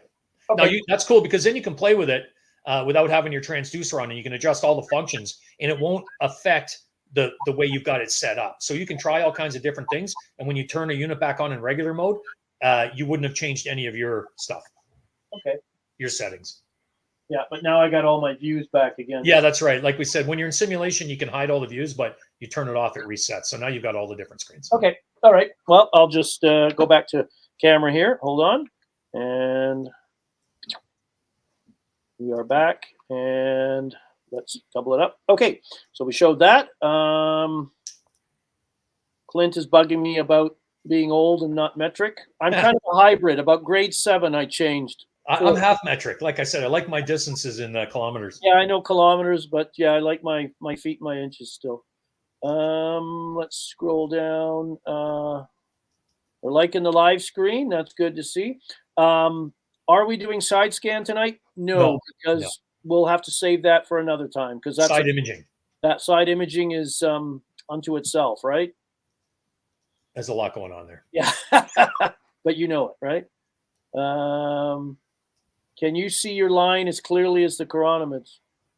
Okay. Now that's cool, because then you can play with it without having your transducer on, and you can adjust all the functions, and it won't affect the way you've got it set up. So you can try all kinds of different things, and when you turn a unit back on in regular mode, you wouldn't have changed any of your stuff. Okay. Your settings. Yeah, but now I got all my views back again. Yeah, that's right. Like we said, when you're in simulation, you can hide all the views, but you turn it off, it resets. So now you've got all the different screens. Okay. All right. Well, I'll just go back to camera here. Hold on. And we are back. And let's double it up. Okay. So we showed that. Clint is bugging me about being old and not metric. I'm kind of a hybrid. About grade 7, I changed. I'm half metric. Like I said, I like my distances in kilometers. Yeah, I know kilometers, but yeah, I like my feet, my inches still. Let's scroll down. We're liking the live screen. That's good to see. Are we doing side scan tonight? No, because we'll have to save that for another time, because that's side imaging. That side imaging is unto itself, right? There's a lot going on there. Yeah, but you know it, right? Can you see your line as clearly as the chironomids?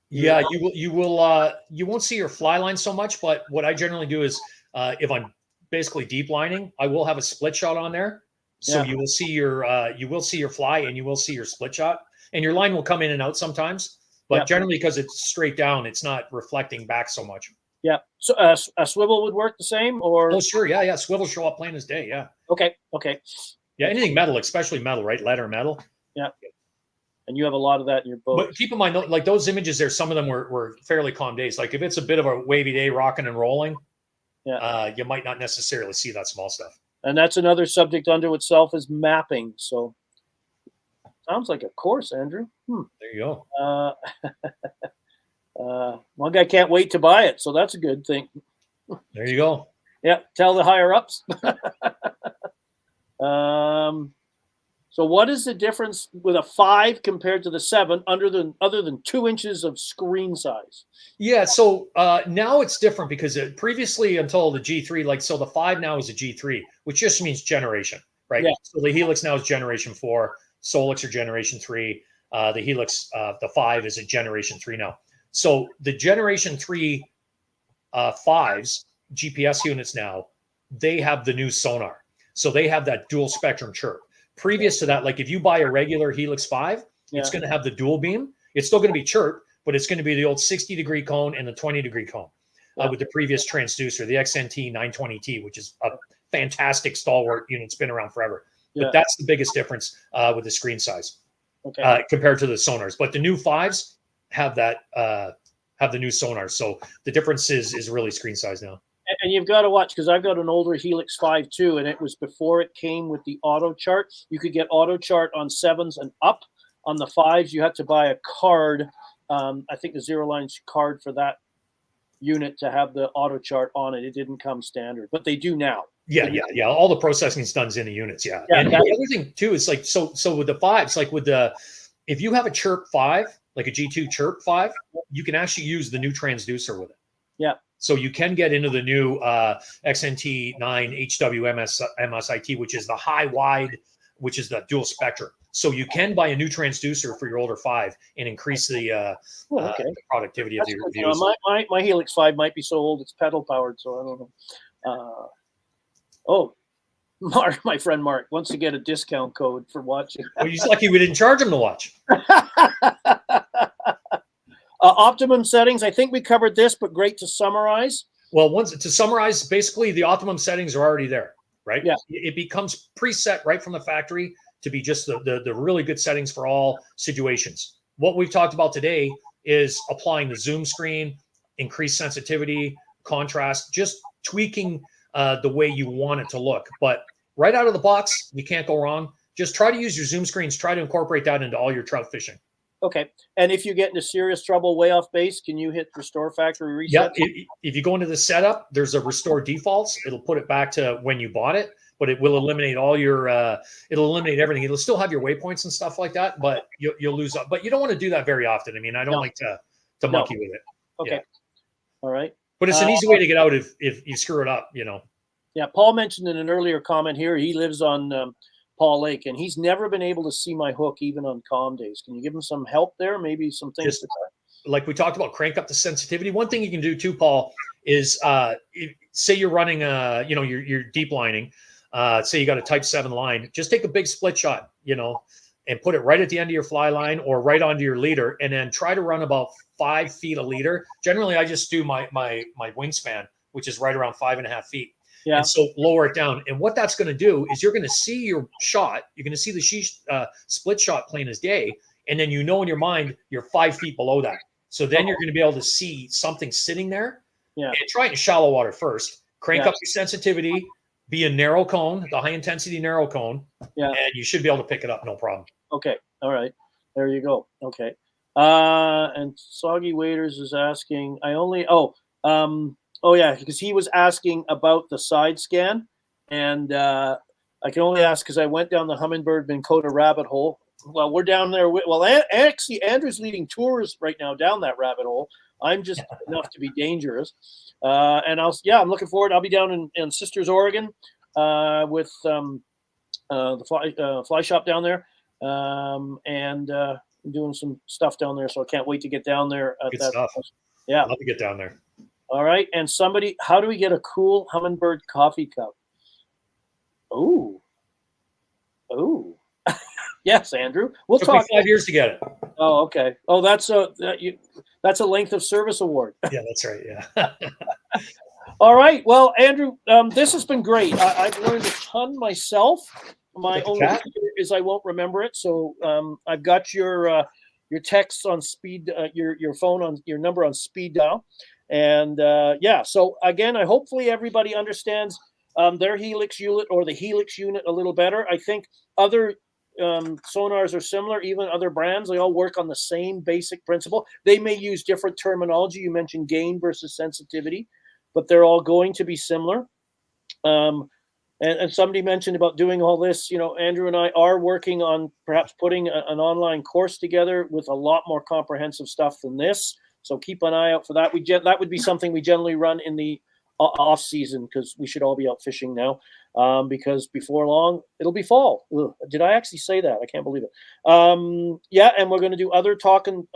Yeah, you won't see your fly line so much, but what I generally do is if I'm basically deep lining, I will have a split shot on there. So you will see your fly and you will see your split shot, and your line will come in and out sometimes, but generally because it's straight down, it's not reflecting back so much. Yeah. So a swivel would work the same, or? Oh, sure. Yeah. Swivel show up plain as day. Yeah. Okay. Yeah. Anything metal, especially metal, right? Lead or metal. Yeah. And you have a lot of that in your boat. But keep in mind, like those images there, some of them were fairly calm days. Like if it's a bit of a wavy day, rocking and rolling, you might not necessarily see that small stuff. And that's another subject unto itself, is mapping. So sounds like a course, Andrew. There you go. One guy can't wait to buy it, so that's a good thing. There you go. Yeah, tell the higher ups. So what is the difference with a 5 compared to the 7, other than 2 inches of screen size? Yeah, so now it's different because previously until the G3, so the 5 now is a G3, which just means generation, right? Yeah. So the Helix now is generation 4, Solix are generation 3, the Helix, the 5 is a generation 3 now. So the generation 3 5s, GPS units now, they have the new sonar. So they have that dual spectrum chirp. Previous to that, like if you buy a regular Helix 5, it's going to have the dual beam. It's still going to be chirp, but it's going to be the old 60-degree cone and the 20-degree cone with the previous transducer, the XNT 920T, which is a fantastic stalwart unit. It's been around forever. But that's the biggest difference with the screen size compared to the sonars. But the new 5s have that have the new sonars. So the difference is really screen size now. And you've got to watch, because I've got an older Helix 5 too, and it was before it came with the Autochart. You could get Autochart on 7s and up. On the 5s, you had to buy a card. I think the Zero Line card for that unit to have the Autochart on it. It didn't come standard, but they do now. Yeah. All the processing is done in the units. Yeah. And the other thing too is like so with the 5s, like with the if you have a chirp 5, like a G2 chirp 5, you can actually use the new transducer with it. Yeah. So you can get into the new XNT 9 HWMSIT, which is the high wide, which is the dual spectrum. So you can buy a new transducer for your older 5 and increase the productivity of the reviews. My Helix 5 might be so old it's pedal powered, so I don't know. Mark, my friend Mark, wants to get a discount code for watching. Well, he's lucky we didn't charge him to watch. Optimum settings. I think we covered this, but great to summarize. Well, to summarize, basically the optimum settings are already there, right? Yeah. It becomes preset right from the factory to be just the really good settings for all situations. What we've talked about today is applying the zoom screen, increased sensitivity, contrast, just tweaking the way you want it to look. But right out of the box, you can't go wrong. Just try to use your zoom screens. Try to incorporate that into all your trout fishing. Okay. And if you get into serious trouble way off base, can you hit restore factory reset? Yeah. If you go into the setup, there's a restore defaults. It'll put it back to when you bought it, but it will eliminate all your, it'll eliminate everything. It'll still have your waypoints and stuff like that, but you'll lose up. But you don't want to do that very often. I mean, I don't like to monkey with it. Okay. Yeah. All right. But it's an easy way to get out if you screw it up, Yeah. Paul mentioned in an earlier comment here, he lives on Paul Lake, and he's never been able to see my hook even on calm days. Can you give him some help there? Maybe some things to try? Like we talked about, crank up the sensitivity. One thing you can do too, Paul, is say you're running you're deep lining, say you got a type 7 line, just take a big split shot, and put it right at the end of your fly line or right onto your leader, and then try to run about 5 feet a leader. Generally, I just do my wingspan, which is right around 5.5 feet. Yeah. And so lower it down. And what that's going to do is you're going to see your shot. You're going to see the split shot plain as day. And then in your mind, you're 5 feet below that. So then you're going to be able to see something sitting there. Yeah. And try it in shallow water first. Crank up your sensitivity. Be a narrow cone, the high intensity narrow cone. Yeah. And you should be able to pick it up, no problem. Okay. All right. There you go. Okay. And Soggy Waiters is asking, because he was asking about the side scan, and I can only ask because I went down the Humminbird Minn Kota rabbit hole. Well, we're down there. Actually, Andrew's leading tours right now down that rabbit hole. I'm just enough to be dangerous. And I'm looking forward. I'll be down in Sisters, Oregon, with the fly shop down there, and doing some stuff down there. So I can't wait to get down there. Good stuff. Yeah, I'd love to get down there. All right. And how do we get a cool Humminbird coffee cup? Oh. Yes, Andrew. We'll Took talk. me 5 years to get it. Oh, okay. Oh, that's a length of service award. Yeah, that's right. Yeah. All right. Well, Andrew, this has been great. I've learned a ton myself. My only fear is I won't remember it. So I've got your texts on speed, your phone on your number on speed dial. And so again, hopefully everybody understands their Helix unit or the Helix unit a little better. I think other sonars are similar, even other brands. They all work on the same basic principle. They may use different terminology. You mentioned gain versus sensitivity, but they're all going to be similar. And somebody mentioned about doing all this. Andrew and I are working on perhaps putting an online course together with a lot more comprehensive stuff than this. So keep an eye out for that. That would be something we generally run in the off season, because we should all be out fishing now. Because before long it'll be fall. Ugh, did I actually say that? I can't believe it. And we're going to do other talk and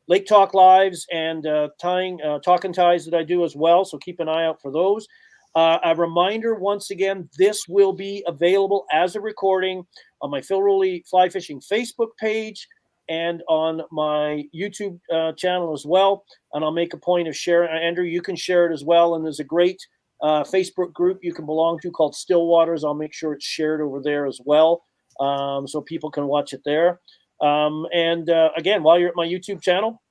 Lake Talk lives and talk and ties that I do as well. So keep an eye out for those. A reminder, once again, this will be available as a recording on my Phil Rowley Fly Fishing Facebook page and on my YouTube channel as well. And I'll make a point of sharing. Andrew, you can share it as well. And there's a great Facebook group you can belong to called Stillwaters. I'll make sure it's shared over there as well, so people can watch it there. Again, while you're at my YouTube channel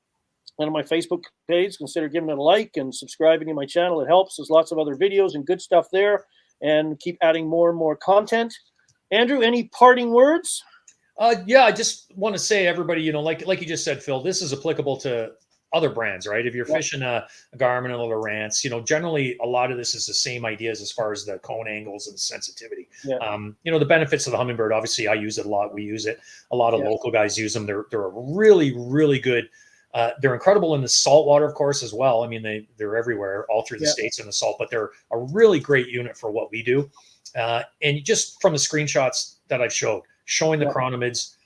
and on my Facebook page, consider giving it a like and subscribing to my channel. It helps. There's lots of other videos and good stuff there, and keep adding more and more content. Andrew, any parting words? I just want to say, everybody, like you just said, Phil, this is applicable to other brands, right? If you're fishing a Garmin and a Lowrance, generally a lot of this is the same ideas as far as the cone angles and sensitivity. Yeah. The benefits of the Humminbird, obviously I use it a lot. We use it. A lot of local guys use them. They're a really, really good. They're incredible in the salt water, of course, as well. I mean, they're everywhere, all through the States in the salt, but they're a really great unit for what we do. And just from the screenshots that I've showing the chronomids,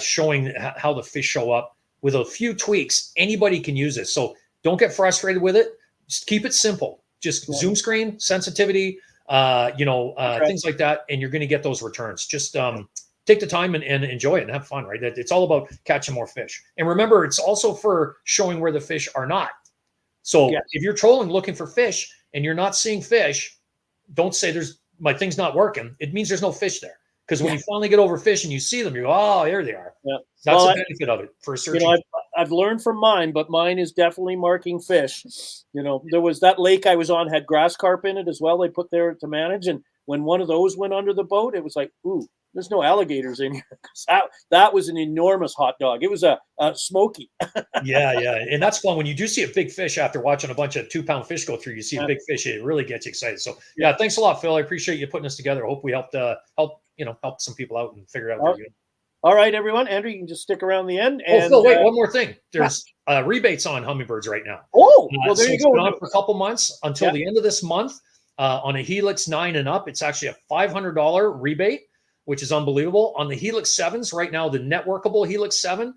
showing how the fish show up, with a few tweaks, anybody can use it. So don't get frustrated with it. Just keep it simple. Just zoom screen, sensitivity, things like that, and you're going to get those returns. Just take the time and enjoy it and have fun, right? It's all about catching more fish. And remember, it's also for showing where the fish are not. So if you're trolling looking for fish and you're not seeing fish, don't say my thing's not working. It means there's no fish there. Because when you finally get over fish and you see them, you go, oh, there they are. Yeah. That's the benefit of it for searching. I've learned from mine, but mine is definitely marking fish. There was that lake I was on had grass carp in it as well. They put there to manage. And when one of those went under the boat, it was like, ooh, there's no alligators in here. That was an enormous hot dog. It was a smoky. Yeah. And that's fun. When you do see a big fish after watching a bunch of 2-pound fish go through, you see a big fish, it really gets you excited. So thanks a lot, Phil. I appreciate you putting this together. I hope we helped help some people out and figure out what they're doing. All right, everyone. Andrew, you can just stick around the end. And, Phil, wait, one more thing. There's rebates on Humminbirds right now. Oh, well, there you go. It's been on for a couple months until the end of this month. On a Helix 9 and up, it's actually a $500 rebate, which is unbelievable. On the Helix 7s right now, the networkable Helix 7,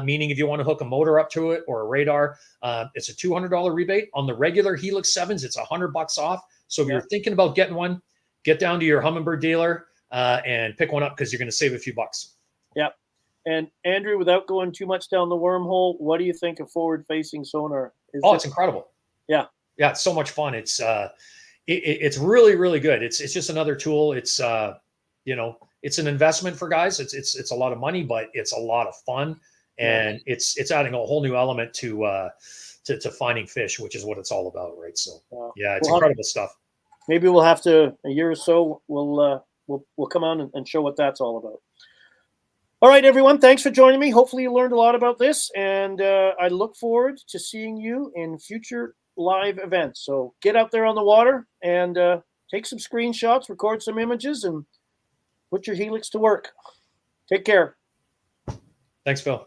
meaning if you want to hook a motor up to it or a radar, it's a $200 rebate. On the regular Helix 7s, it's $100 off. So if you're thinking about getting one, get down to your Humminbird dealer and pick one up because you're going to save a few bucks. Yeah. And Andrew, without going too much down the wormhole, what do you think of forward-facing sonar? Oh, it's incredible. Yeah. Yeah, it's so much fun. It's really, really good. It's just another tool. It's it's an investment for guys. It's a lot of money, but it's a lot of fun, and it's adding a whole new element to finding fish, which is what it's all about, right? So yeah, it's incredible stuff. Maybe we'll have to, a year or so, we'll come on and show what that's all about. All right, everyone, thanks for joining me. Hopefully you learned a lot about this, and I look forward to seeing you in future live events. So get out there on the water and take some screenshots, record some images, and put your Helix to work. Take care. Thanks, Phil.